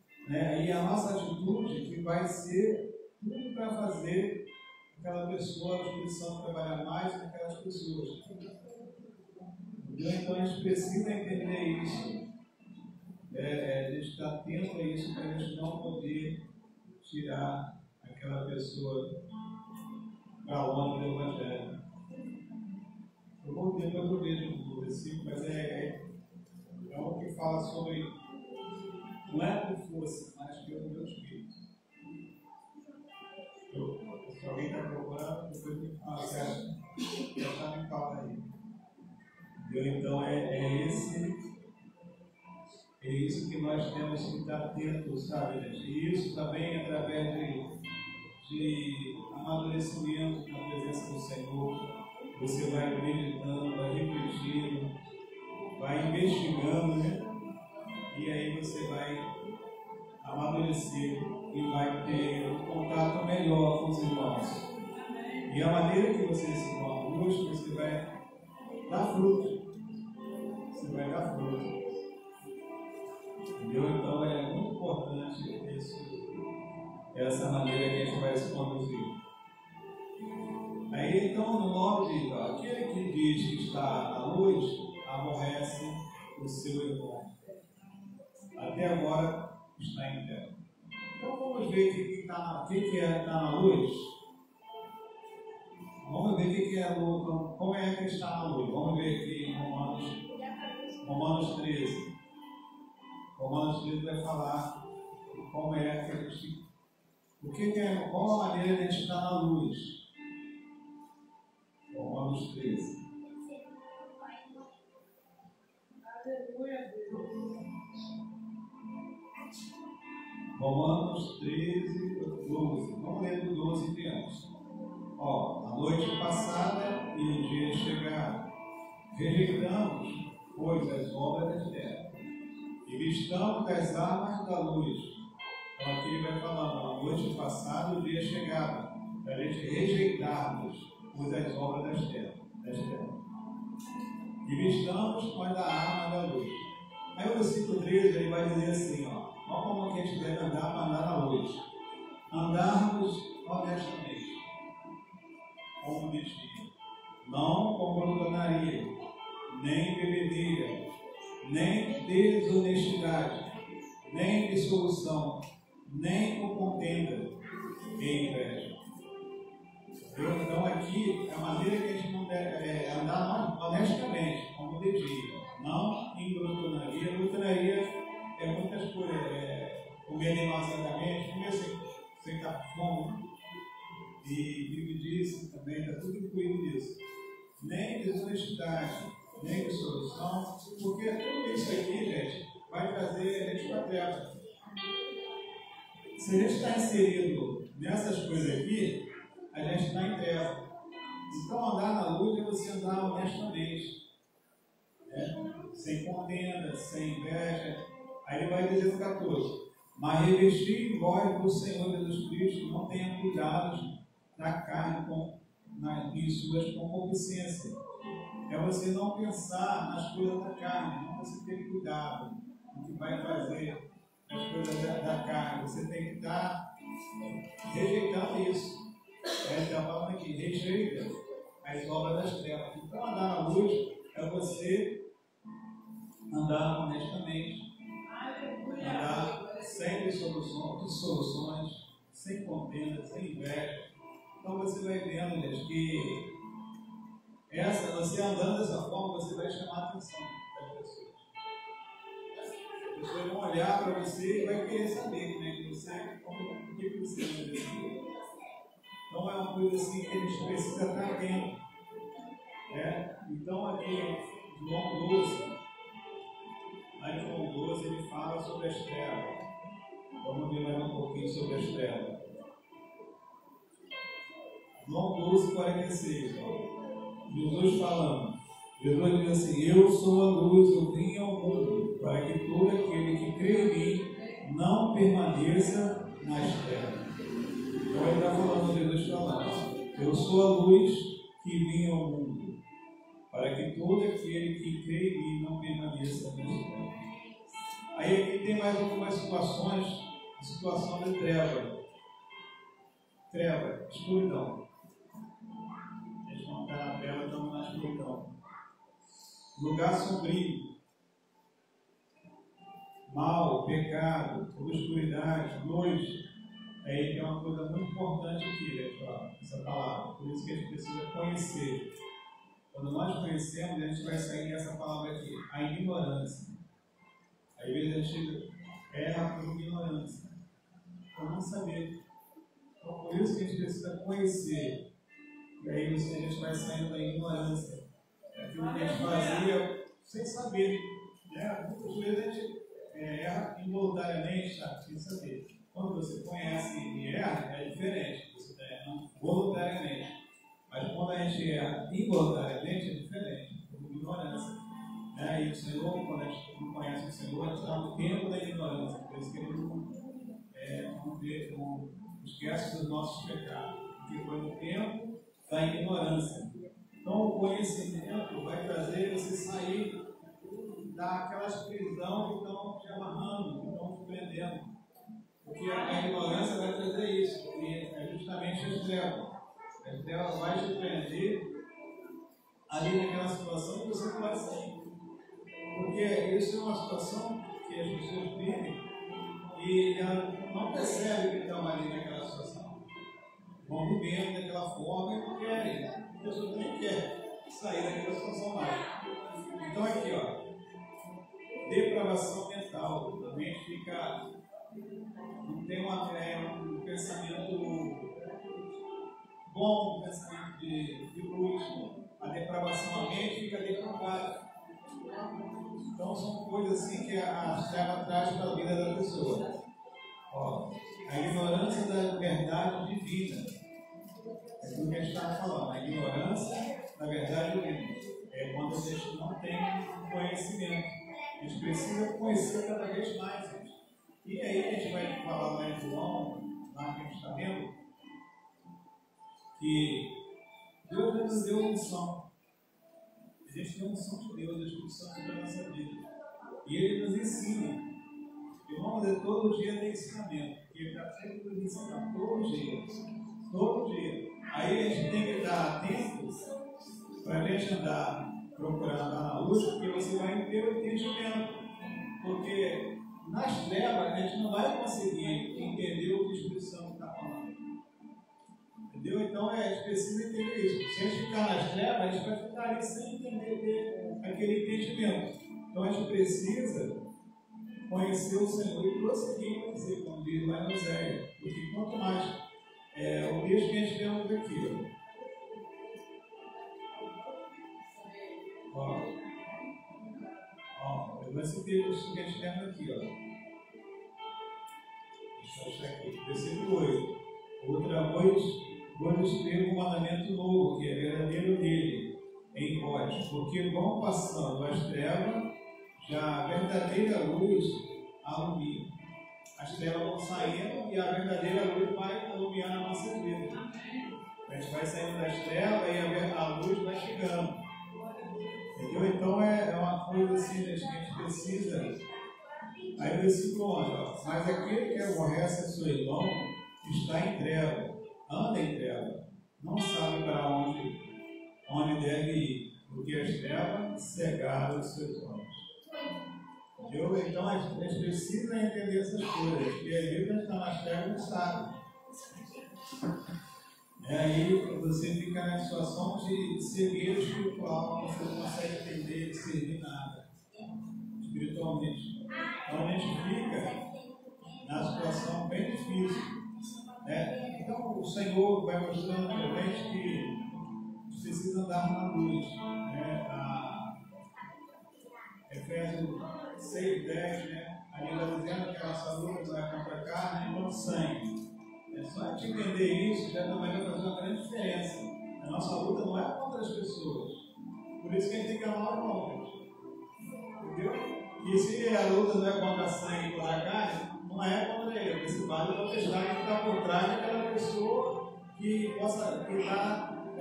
E a nossa atitude que vai ser tudo para fazer aquela pessoa, o Espírito Santo trabalhar mais com aquelas pessoas. Então a gente precisa entender isso. A gente está atento a isso para a gente não poder tirar aquela pessoa para longe do Evangelho. Eu vou depois eu vejo o versículo, mas é algo que fala sobre não é por força, mas pelo meu Espírito. Se alguém está procurando, depois me fala, já me fala aí. Então é isso que nós temos que estar atentos, sabe, gente? E isso também através de amadurecimento na presença do Senhor. Você vai meditando, vai refletindo, vai investigando, né? E aí você vai amadurecer e vai ter um contato melhor com os irmãos. E a maneira que você se conduz, você vai dar fruto. Você vai dar fruto. Entendeu? Então é muito importante essa maneira que a gente vai se conduzir. Aí então, no 9 diz, aquele que diz que está na luz, aborrece o seu irmão. Até agora está em terra. Então vamos ver o que é estar na luz. Vamos ver o que é a luz, como é que está na luz. Vamos ver aqui em Romanos 13. Romanos 13 vai falar como é que a gente. Qual a maneira de a gente estar na luz. Romanos 13. Romanos 13, 12. Vamos ler do 12 em diante. A noite passada e o dia chegado, rejeitamos, pois, as obras das trevas, e vistamos as armas da luz. Então aqui ele vai falando, a noite passada e o dia chegado, para a gente rejeitarmos, pois, as obras das trevas. E vistamos nós da arma da luz. Aí o versículo 13 ele vai dizer assim, olha como que a gente deve andar para andar na luz. Andarmos honestamente, como destino, não com glutonaria, nem bebedeira, nem desonestidade, nem dissolução, nem com contenda e inveja. Então aqui é a maneira que a gente não deve andar honestamente, como devia, não em glutonaria. Glutonaria é muitas coisas, comer demasiadamente, comer sem estar com fome, e vive disso também, está tudo incluído nisso. Nem desonestidade, nem dissolução, porque tudo isso aqui, gente, vai trazer a gente para a treva. Se a gente está inserido nessas coisas aqui, a gente está em treva. Então, andar na luz é você andar honestamente, sem contenda, sem inveja. Aí ele vai dizer no 14: mas revestir vós do Senhor Jesus Cristo, não tenha cuidado da carne em suas concupiscências. É você não pensar nas coisas da carne, não você ter cuidado do que vai fazer as coisas da carne. Você tem que estar rejeitando isso. Está falando aqui, rejeita as obras das trevas. Então, andar na luz é você andar honestamente, andar sem dissoluções, sem contenda, sem inveja. Então você vai vendo, gente, que você andando dessa forma, você vai chamar a atenção das pessoas. As pessoas vão olhar para você e vai querer saber como é que você é, o que você anda. Então é uma coisa assim que a gente precisa estar atento. Então aqui, João 12, lá em João 12, ele fala sobre as trevas. Vamos ver mais um pouquinho sobre as trevas. João 12, 46. Jesus falando. Jesus diz assim: eu sou a luz, eu vim ao mundo, para que todo aquele que crê em mim não permaneça nas trevas. Então ele está falando, Jesus falando: eu sou a luz que vim ao mundo, para que todo aquele que crê em mim não permaneça nas trevas. Aí aqui tem mais algumas situações, situação de treva. Treva, escuridão. A gente não está na treva, estamos na escuridão. Lugar sombrio. Mal, pecado, obscuridade, noite. Aí tem uma coisa muito importante aqui, essa palavra. Por isso que a gente precisa conhecer. Quando nós conhecemos, a gente vai sair dessa palavra aqui, a ignorância. Às vezes a gente erra por ignorância, por não saber. Então, por isso que a gente precisa conhecer. E aí a gente vai saindo da ignorância. Aquilo que a gente fazia sem saber. Muitas vezes a gente erra involuntariamente, sem saber. Quando você conhece e erra, é diferente. Você está errando voluntariamente. Mas quando a gente erra involuntariamente, é diferente. Por ignorância. E o Senhor, quando a gente não conhece o Senhor, a gente está no tempo da ignorância. Por isso que ele não esquece dos nossos pecados. Porque foi no tempo da ignorância. Então, o conhecimento vai fazer você sair daquelas prisões que estão te amarrando, que estão te prendendo. Porque a ignorância vai trazer isso, que é justamente as trevas. As trevas vai te prender ali naquela situação que você não vai sair. Porque isso é uma situação que as pessoas vivem e elas não percebem que estão ali naquela situação. Vão vivendo daquela forma e não querem. A pessoa nem quer sair daquela situação mais. Então aqui, depravação mental. A mente fica. Não tem um pensamento bom, um pensamento de luz. A depravação da mente fica depravada. Então são coisas assim que a treva traz para a vida da pessoa. A ignorância da verdade divina. É aquilo que a gente estava falando. A ignorância da verdade divina. É quando a gente não tem conhecimento. A gente precisa conhecer cada vez mais, gente. E aí a gente vai falar lá em João, lá que a gente está vendo, que Deus nos deu unção. A gente tem unção de Deus, a Espírito Santo sobre a nossa vida. E Ele nos ensina. Irmãos, todo dia tem ensinamento. Ele está sempre nos ensinando, todo dia. Todo dia. Aí a gente tem que estar atento para a gente andar, procurar andar na luz, porque você vai ter o entendimento. Porque nas trevas a gente não vai conseguir entender o que o Espírito Santo está falando. Entendeu? Então a gente precisa entender isso. Se a gente ficar nas trevas, a gente vai ficar ali sem entender aquele entendimento. Então a gente precisa conhecer o Senhor e prosseguir com você, como diz lá em Oséias. Porque quanto mais o texto que a gente temos aqui, ó, esse texto que a gente temos aqui, ó. Deixa eu achar aqui, versículo 8. Outra vez escrevo um mandamento novo, que é verdadeiro dele, em vós, porque vão passando as trevas, já a verdadeira luz alumia. As trevas vão saindo e a verdadeira luz vai alumiar na nossa vida. A gente vai saindo das trevas e a luz vai chegando. Entendeu? Então é uma coisa assim, que a gente precisa. Aí o versículo 11, ó. Mas aquele que aborrece a seu irmão está em treva, anda em treva, não sabe para onde deve ir, porque as trevas cegaram os seus olhos. Entendeu? Então a gente precisa entender essas coisas, porque às vezes a gente está nas trevas e não sabe. Aí você fica na situação de cegueira espiritual, você não consegue entender, discernir nada espiritualmente. Então a gente fica na situação bem difícil. Então o Senhor vai mostrando para a gente que precisa andar na luz. Efésios 6:10, ali está dizendo que a nossa luta não é contra a carne e contra o sangue. É só a gente entender isso, já também vai fazer uma grande diferença. A nossa luta não é contra as pessoas. Por isso que a gente tem que amar o irmão. Entendeu? E se a luta não é contra a sangue e contra a carne, não é contra ele. Esse vale da tempestade que está por trás daquela pessoa que está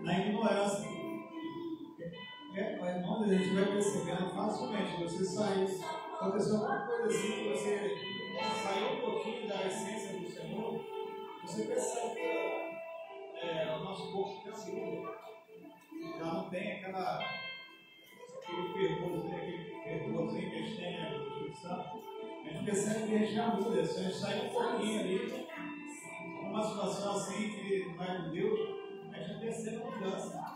na ignorância. Irmãos, a gente vai percebendo facilmente. Você sai, aconteceu alguma coisa assim, que você saiu um pouquinho da essência do Senhor, você percebe que o nosso corpo tem saúde. Já não tem aquele fervorzinho que a gente tem no Espírito Santo. A gente percebe que a gente já muda. Se a gente sai um pouquinho ali, numa situação assim que não é de Deus, a gente percebe a mudança.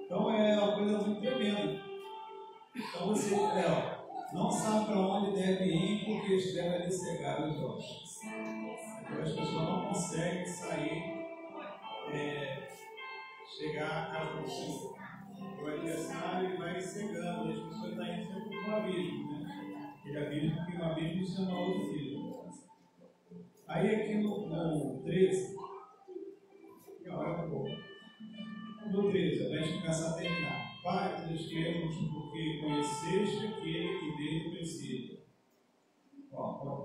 Então é uma coisa muito tremenda. Então você não sabe para onde deve ir porque as trevas lhe cegaram os olhos. Então as pessoas não conseguem sair, chegar à casa do Senhor. O adversário vai cegando, as pessoas estão indo sempre para o abismo, né? Aquele abismo, porque o abismo se chama outro filho. Aí aqui no 13, olha um pouco. No 13, a gente começa a terminar. Pai, te escrevemos porque conheceste aquele que desde o princípio.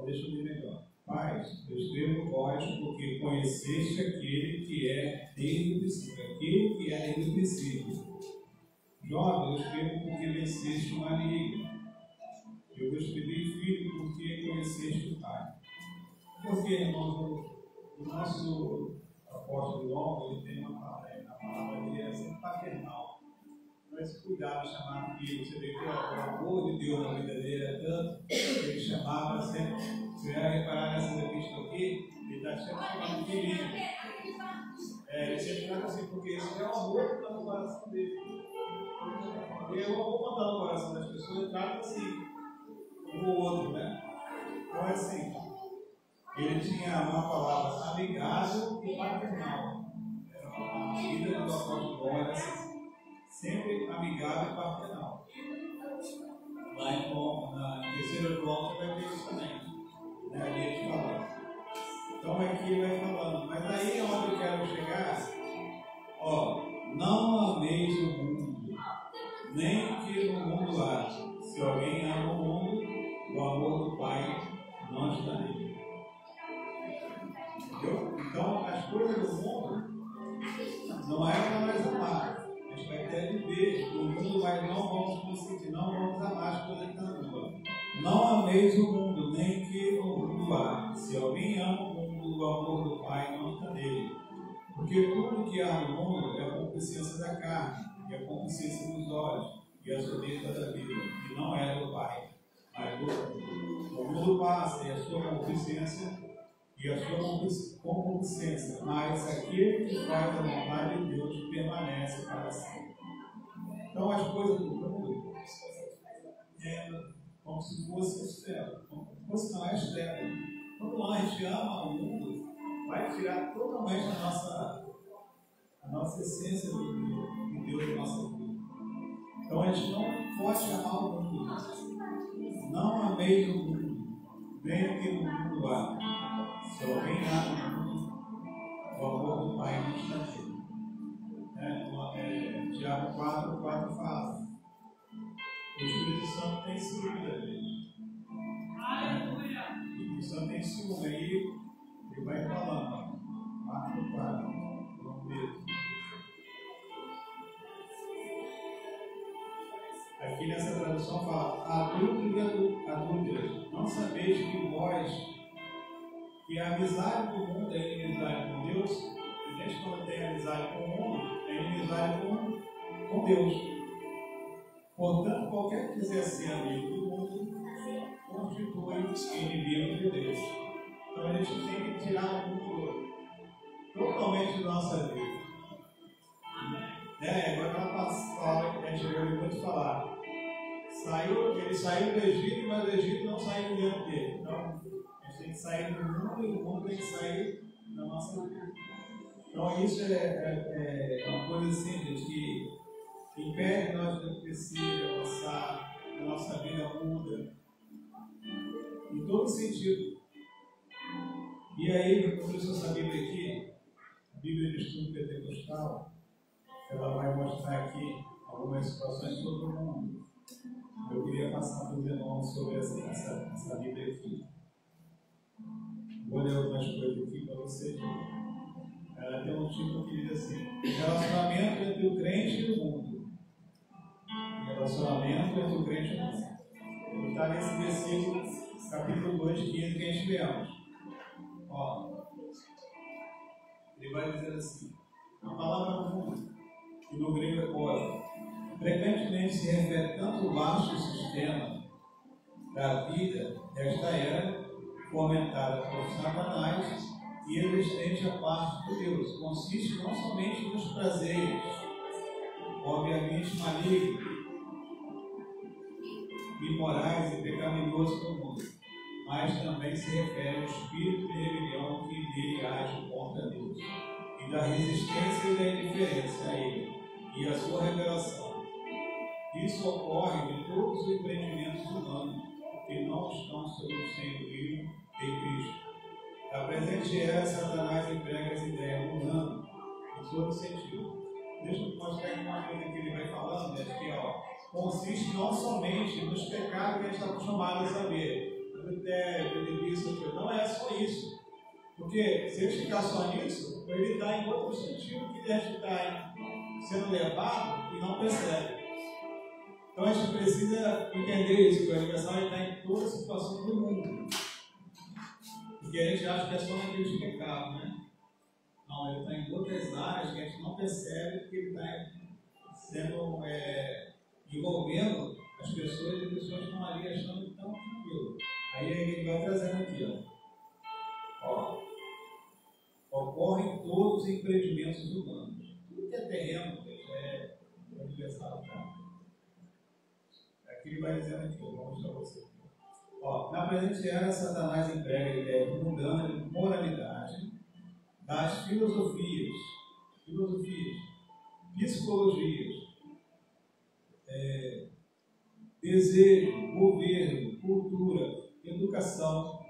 Deixa eu ler melhor. Pai, eu escrevo vós porque conheceste aquele que é desde o princípio. Aquele que é desde o princípio. Jovem, eu escrevo porque venceste o maligno. Eu vos escrevi, filho, porque conheceste o Pai. Porque, irmãos, o nosso apóstolo João, ele tem uma palavra. A palavra dele é sempre paternal. Então, esse cuidado de chamar filho, você vê que o amor de Deus na vida dele é tanto, ele chamava sempre. Você vai reparar nessa epístola aqui, ele está sempre chamando de filhinho. Ele sempre fala assim, porque isso é o amor que está no coração dele. Porque o amor que está no coração das pessoas trata assim, um ou outro, né? Então é assim, ele tinha uma palavra amigável e paternal. A vida do apóstolo João era assim, sempre amigável e paternal. Lá em terceiro João você vai ver isso também. Ali ele fala. Então aqui ele vai falando. Mas aí é onde eu quero chegar. Não ameis o mundo, nem o que no mundo há. Se alguém ama o mundo, o amor do Pai não está nele. Entendeu? Então as coisas do mundo não é para nós amar. A gente vai até viver o mundo, mas não vamos conseguir, não vamos amar as coisas que estão no mundo. Não ameis o mundo, nem que no mundo há. Se alguém ama o mundo, o amor do Pai não está nele. Porque tudo que há no mundo é a concupiscência da carne, e a concupiscência dos olhos, e a soberba da vida, que não é do Pai, mas do mundo. O mundo passa, e a sua concupiscência, mas aquele que faz a vontade de Deus permanece para sempre. Então as coisas do mundo é como se fosse as trevas, como se fosse não é as trevas. Quando a gente ama o mundo, vai tirar totalmente a nossa essência de Deus da nossa vida. Então a gente não pode amar o mundo. Não ameis o mundo, nem o que no mundo há. Se alguém ama o mundo, o amor do Pai não está nele. Tiago 4 fala. O Espírito Santo tem ciúme da gente. O Espírito Santo tem ciúme. Aí ele vai falando. Marcos 4, vamos ver. Aqui nessa tradução fala: adúlteros e adúlteras, não sabeis que vós, que a amizade do mundo é inimizade com Deus, e desde quando tem amizade com o mundo, é inimizade com Deus. Portanto, qualquer que quiser ser amigo do mundo, constitui inimigo de Deus. Então a gente tem que tirar o mundo totalmente da nossa vida. Agora ela fala que a gente ouviu muito falar. Ele saiu do Egito, mas o Egito não saiu dentro dele. Então, a gente tem que sair do mundo e o mundo tem que sair da nossa vida. Então, isso é uma coisa assim, gente, que impede nós de crescer, de avançar, a nossa vida muda. Em todo sentido. E aí, por isso essa Bíblia aqui, a Bíblia de Estudo Pentecostal, ela vai mostrar aqui algumas situações de todo mundo. Eu queria passar para os irmãos sobre essa Bíblia aqui. Vou ler algumas coisas aqui para vocês. Ela tem um título que diz assim: relacionamento entre o crente e o mundo. Relacionamento entre o crente e o mundo. Ele está nesse versículo, capítulo 2, 15, que a gente lemos. Ó, ele vai dizer assim: a palavra mundo, que no grego é cosmos, frequentemente se refere tanto ao vasto sistema da vida desta era, fomentada por Satanás e existente à parte de Deus. Consiste não somente nos prazeres, obviamente malignos, imorais e pecaminosos do mundo, mas também se refere ao espírito de rebelião que nele age contra Deus, e da resistência e da indiferença a ele, e a sua revelação. Isso ocorre em todos os empreendimentos humanos que não estão sob o senhorio de Cristo. A presente era, Satanás emprega essa ideia mudando em todo sentido. Deixa eu mostrar aqui uma coisa que ele vai falando, né? Que consiste não somente nos pecados que a gente está acostumado a saber, adultério, delícia, não é só isso. Porque se ele ficar só nisso, ele está em outro sentido que deve estar sendo levado e não percebe. Então a gente precisa entender isso, que o aniversário está em toda a situação do mundo. Porque a gente acha que é só naquele pecado, né? Não, ele está em outras áreas que a gente não percebe que ele está sendo envolvendo as pessoas e as pessoas estão ali achando tão tranquilo. Aí ele vai trazendo aqui, ó. Ocorrem todos os empreendimentos humanos. Tudo que é terreno, é universal, tá? Aqui ele vai dizendo aqui, vou mostrar para você. Ó, na presente era, Satanás emprega a ideia de mudando de moralidade das filosofias, psicologias, desejo, governo, cultura, educação,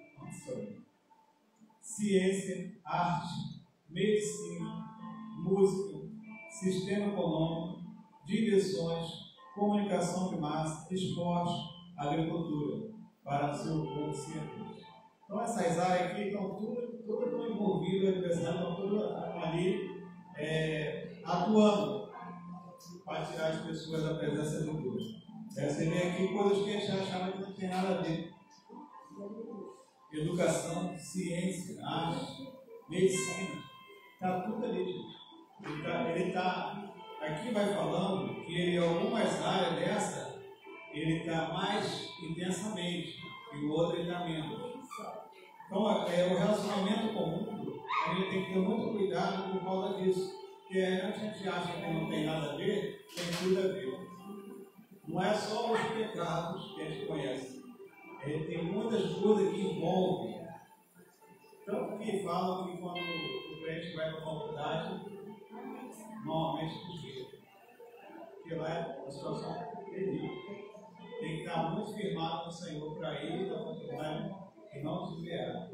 ciência, arte, medicina, música, sistema econômico, diversões, comunicação de massa, esporte, agricultura, para o seu consciente. Então essas áreas aqui estão tudo envolvidas, a universidade estão tudo ali atuando para tirar as pessoas da presença de Deus. Você vê aqui coisas que a gente achava que não tem nada a ver. Educação, ciência, arte, medicina. Está tudo ali, gente. Ele tá, aqui vai falando que em algumas áreas dessa, ele está mais intensamente, e o outro ele está menos. Então, o relacionamento com o mundo, a gente tem que ter muito cuidado por causa disso. Porque a gente acha que não tem nada a ver, tem tudo a ver. Não é só os pecados que a gente conhece. Tem muitas coisas que envolvem. Tanto que falam que quando o crente vai para a faculdade, normalmente desvia. Porque lá é a situação terrível. Tem que estar muito firmado no Senhor para ir para a faculdade e não desviar.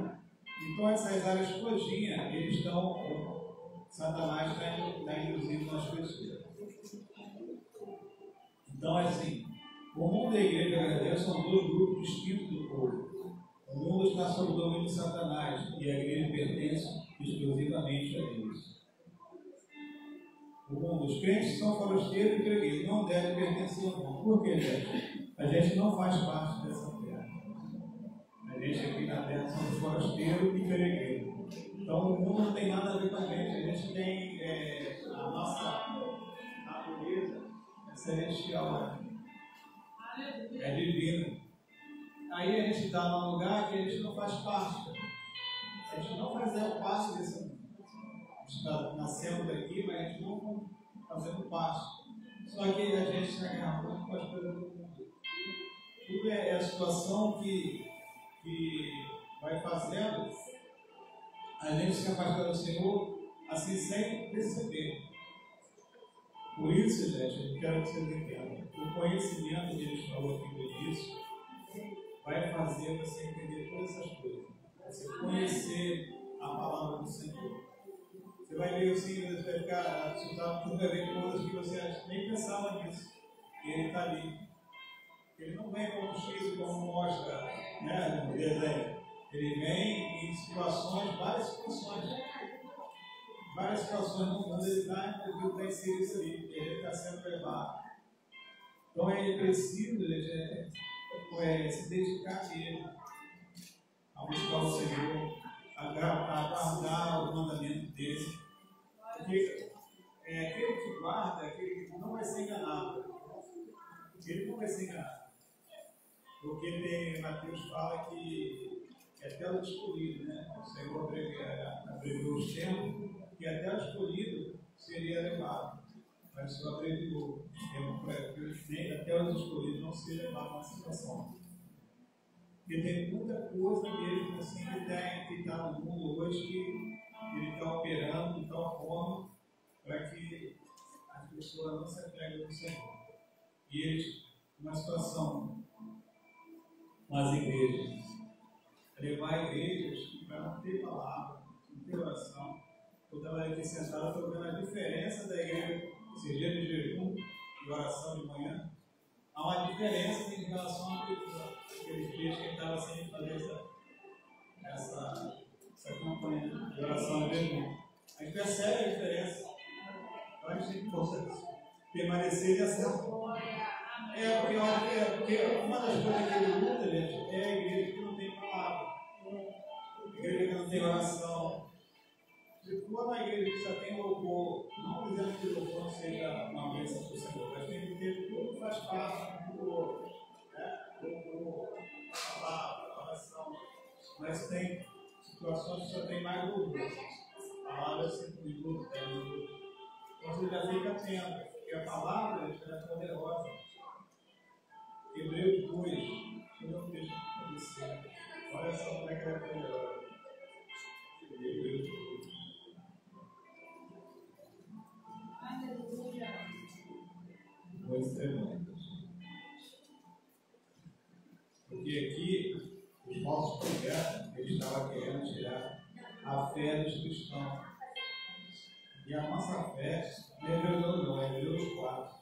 Então, essas áreas todinhas, eles estão. Satanás está induzindo nas pessoas. Então, assim, o mundo da igreja verdadeira são dois grupos distintos do povo. O mundo está sob o domínio de Satanás e a igreja pertence exclusivamente a Deus. O mundo, os crentes são forasteiros e peregrinos, não devem pertencer ao mundo. Por quê, gente? A gente não faz parte dessa terra. A gente aqui na terra somos forasteiros e peregrinos. Então o mundo não tem nada a ver com a gente tem a nossa natureza celestial, é divina. Aí a gente está num lugar que a gente não faz parte. A gente não faz parte desse mundo. A gente está nascendo daqui, mas a gente não está fazendo parte. Só que a gente está agarrando com as coisas do mundo. Tudo é a situação que vai fazendo a gente se afastar do Senhor assim sem perceber. Por isso, gente, eu quero que vocês entendam. O conhecimento que eles falou aqui do início vai fazer você entender todas essas coisas. Você conhecer a palavra do Senhor. Você vai ver assim, você vai ficar assustado por ver coisas que você nem pensava nisso. E ele está ali. Ele não vem como X, como mostra, né, no desenho. Ele vem em situações, várias situações no mundo, ele está inserido isso ali, ele está sendo levado. Então ele precisa se dedicar a ele, a buscar o Senhor, a guardar o mandamento dele. Porque aquele que guarda, aquele que não vai ser enganado. Ele não vai ser enganado. Porque Mateus fala que até o escolhido, né? O Senhor abreviou os tempos, que até o escolhido seria levado. Mas só abreviou os tempos para que até os escolhidos não sejam levados na situação. Porque tem muita coisa mesmo assim que está no mundo hoje que ele está operando de tal forma para que as pessoas não se apeguem ao Senhor. E eles, uma situação com as igrejas, levar igrejas para não ter palavra, não ter oração. Eu estava aqui sentado, estou vendo a diferença da igreja, esse dia de jejum e oração de manhã. Há uma diferença em relação àqueles dias que ele estava sem fazer essa campanha de oração de jejum. A gente percebe a diferença. Então a gente tem que permanecer nessa. Porque uma das coisas que ele luta, gente, é a igreja que não tem palavra, a igreja que não tem oração. Se for uma igreja que só tem louvor, não dizendo que o louvor não seja uma bênção para o Senhor, mas tem que ter tudo que faz parte do louvor, né? Louvor, a palavra, a oração. Mas tem situações que só tem mais louvor. A palavra é 5 minutos, 10 minutos. Então você já fica atento, porque a palavra é poderosa. Hebreus 2, eu não deixo de você. Olha só como é que ela é poderosa. Hebreus 2. Dois tremendos. Porque aqui, os falsos profetas, eles estavam querendo tirar a fé dos cristãos. E a nossa fé, não é Hebreus 2, não, é Hebreus 4.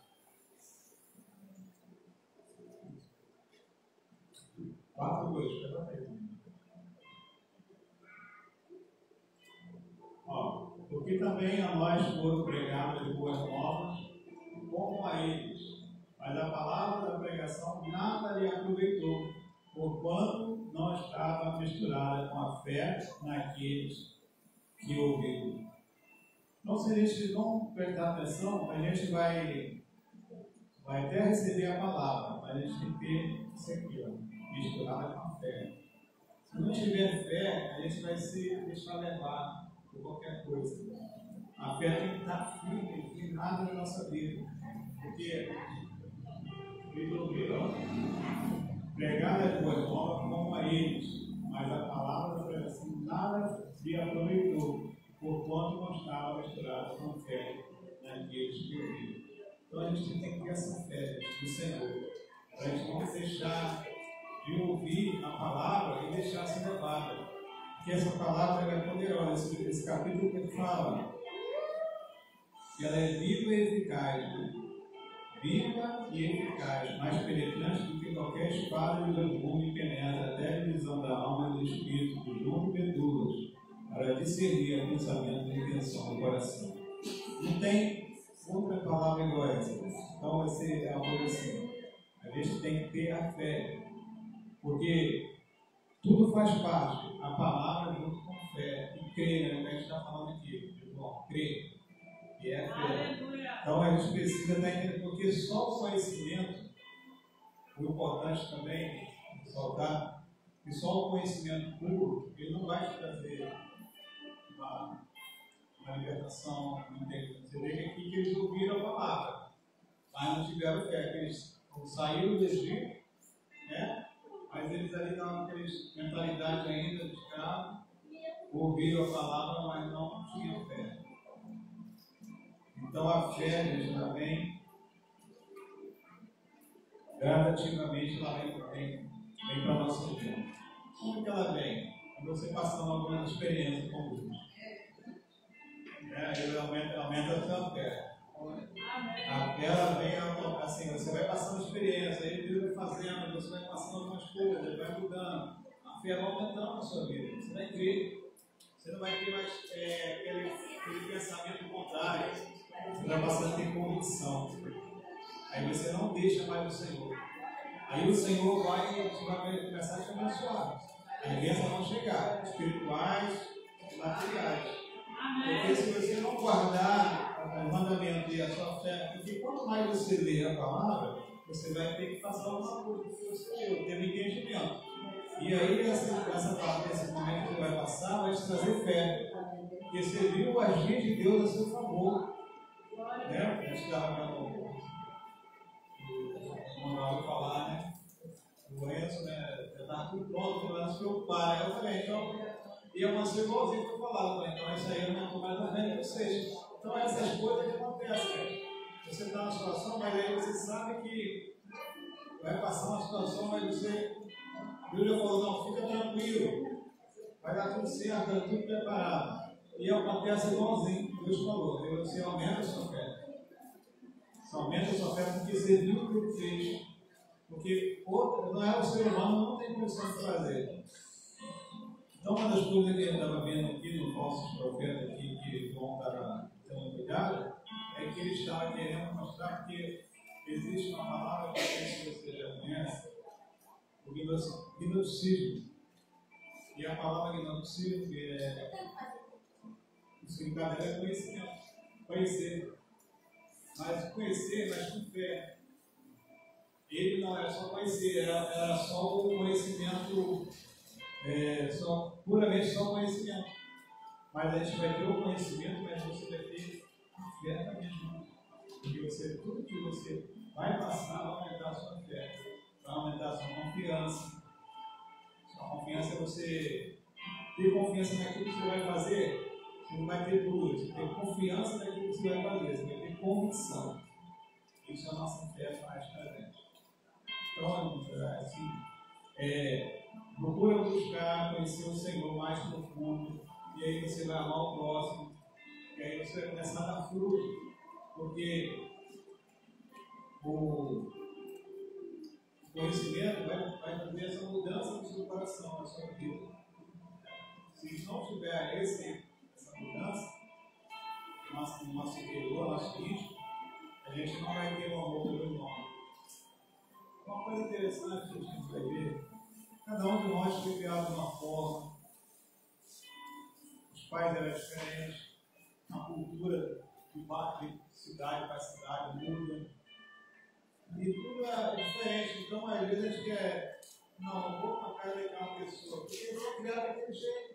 4:2, perdão aí. Porque também a nós foram pregadas de boas novas, como a eles. Mas a palavra da pregação nada lhe aproveitou, porquanto não estava misturada com a fé naqueles que ouviram. Então, se a gente não prestar atenção, a gente vai até receber a palavra, mas a gente tem que ter isso aqui, ó, misturado com a fé. Se não tiver fé, a gente vai se deixar levar por qualquer coisa. A fé tem que estar firme, firmada na nossa vida. Porque pregar é boa nova como a eles, mas a palavra da pregação nada lhe aproveitou, porquanto não estava misturado com fé naqueles que ouviram. Então a gente tem que ter essa fé do Senhor, para a gente não deixar de ouvir a palavra e deixar se levar. Porque essa palavra é poderosa. Esse capítulo que ele fala que ela é viva e eficaz, né? Viva e eficaz, mais penetrante do que qualquer espada de dois gumes, penetra até a divisão da alma e do espírito, do junto e medulas, para discernir o pensamento e a intenção do coração. Não tem outra palavra igual a essa. Então vai ser algo assim. A gente tem que ter a fé, porque tudo faz parte. A palavra junto com fé e crer, né? O que a gente está falando aqui, irmão, crer. Que é a fé. Então a gente precisa estar entendendo, porque só o conhecimento, o importante também, ressaltar, que só o conhecimento puro, ele não vai te trazer uma libertação, não tem. Você vê que aqui que eles ouviram a palavra, mas não tiveram fé, que eles saíram do Egito, né? Mas eles ali estavam com aquela mentalidade ainda de escravo, ouviram a palavra, mas não tinham fé. Então a fé, gente, ela vem gradativamente, ela vem para a nossa vida. Como que ela vem? Quando você passando alguma experiência com Deus. Ele aumenta a sua fé. A fé, ela vem assim, você vai passando experiência, aí Deus vai fazendo, você vai passando algumas coisas, ele vai mudando. A fé vai aumentando na sua vida. Você vai crer. Você não vai ter mais aquele pensamento contrário. Você vai passando a ter convicção. Aí você não deixa mais o Senhor. Aí o Senhor vai começar a te abençoar. As bênçãos vão chegar, espirituais e materiais. Porque se você não guardar o mandamento e a sua fé, porque quanto mais você lê a palavra, você vai ter que passar alguma coisa que você leu, ter um entendimento. E aí essa parte, esse momento que você vai passar, vai te trazer fé. Porque você viu o agir de Deus a seu favor. Né? A gente estava vendo o Ronaldo falar, né? O Enzo, né? Já estava tudo pronto para se preocupar. Aí eu falei, então, ia acontecer igualzinho que eu falava. Então, isso aí eu não estou mais na frente de vocês. Então, essas coisas que acontecem. Né? Você está numa situação, mas aí você sabe que vai passar uma situação, mas você. A Bíblia falou, não, fica tranquilo. Vai dar tudo certo, está tudo preparado. E acontece igualzinho, Deus falou, você aumenta a sua fé. Você aumenta a sua fé porque você viu o que ele fez. Porque não é o ser humano, não tem condição de fazer. Então, uma das coisas que ele estava vendo aqui no falsos profetas aqui, que João estava tendo cuidado, é que ele estava querendo mostrar que existe uma palavra que você já conhece, o gnosticismo. E a palavra gnosticismo, que o significado dela é conhecimento. Conhecer. Mas conhecer, mas com fé. Ele não era só conhecer, era só o conhecimento, puramente só o conhecimento. Mas a gente vai ter o conhecimento, mas você vai ter a fé também junto. Porque tudo que você vai passar vai aumentar a sua fé, vai aumentar a sua confiança. Sua confiança é você ter confiança naquilo que você vai fazer. Você não vai ter dúvidas, você tem confiança naquilo que você vai fazer, você vai ter convicção. Isso a nossa fé faz para a gente. Então, assim, procura buscar, conhecer o Senhor mais profundo, e aí você vai amar o próximo, e aí você vai começar a dar fruto, porque o conhecimento vai fazer essa mudança no seu coração, na sua vida. Se não tiver essa mudança, no nosso interior, no nosso íntimo, a gente não vai ter o amor pelo irmão. Uma coisa interessante que a gente vai ver, cada um de nós foi criado de uma forma, os pais eram diferentes, a cultura de cidade para cidade muda. E tudo é diferente. Então, às vezes, a gente quer, não vou para casa daquela pessoa, porque eu vou criar daquele jeito.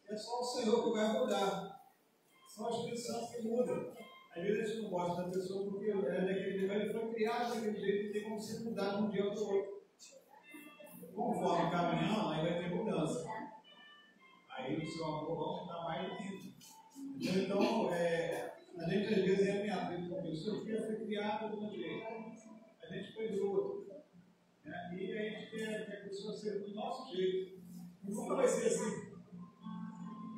É só o Senhor que vai mudar. São as pessoas que mudam. Às vezes a gente não gosta da pessoa porque é daquele jeito, ele foi criado daquele jeito e tem como se mudar de um dia para o outro. Conforme caminhando, aí vai ter mudança. Aí o seu amor vai aumentar mais ainda. Então, a gente às vezes é ameaçado com a pessoa porque foi criada de um jeito. A gente foi do outro. Né? E a gente quer que a pessoa seja do nosso jeito. E nunca vai ser assim.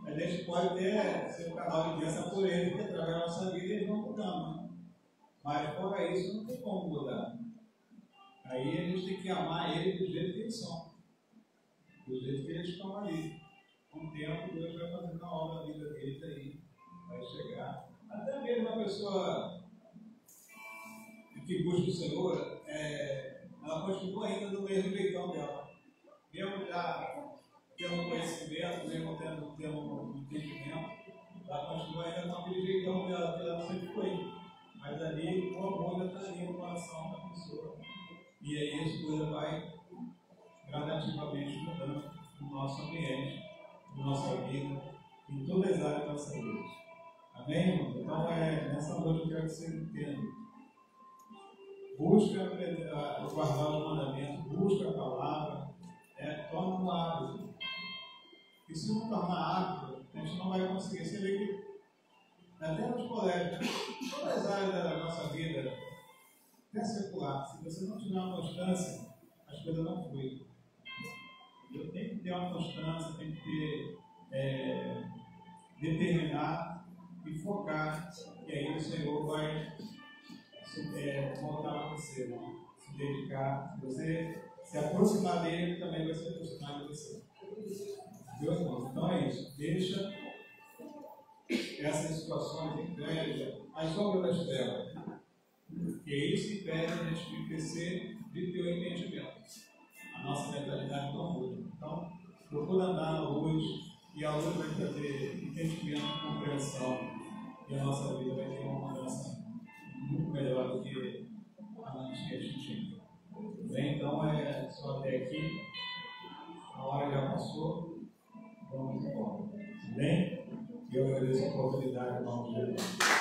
A gente pode ter ser um canal de bênção por ele, porque através da nossa vida eles vão mudando. Né? Mas fora isso, não tem como mudar. Aí a gente tem que amar ele do jeito que eles são. Do jeito que eles estão ali. Com o tempo, Deus vai fazendo a obra da vida deles aí. Vai chegar. Até mesmo uma pessoa que busca o Senhor, ela continua ainda no mesmo jeitão dela. Mesmo já tendo conhecimento, mesmo tendo um entendimento, ela continua ainda com aquele jeitão dela, que ela sempre foi. Mas ali, o amor já está ali no coração da pessoa. E aí as coisas vai gradativamente mudando no nosso ambiente, na nossa vida, em todas as áreas da nossa vida. Amém, irmão? Então, nessa noite eu quero que você entenda. Busca guardar os mandamentos, busca a palavra, torna um hábito. E se não tornar hábito, a gente não vai conseguir. Você vê que até nos colégios, todas as áreas da nossa vida, até secular, se você não tiver uma constância, as coisas não fluem. Eu tenho que ter uma constância, tenho que ter, determinar e focar, e aí o Senhor vai voltar a você, né? Se dedicar, você se aproximar dele, também vai se aproximar de você. Deus, irmão, então é isso. Deixa essas situações de inveja à sombra das trevas. Porque isso impede a gente de crescer, de ter o entendimento. A nossa mentalidade não muda. Então, procura andar na luz, e a luz vai trazer entendimento, compreensão, e a nossa vida vai ter uma mudança muito melhor do que antes que a gente tinha. Bem, então, só até aqui. A hora já passou. Vamos embora. Bem? E eu agradeço a oportunidade, em nome de Jesus.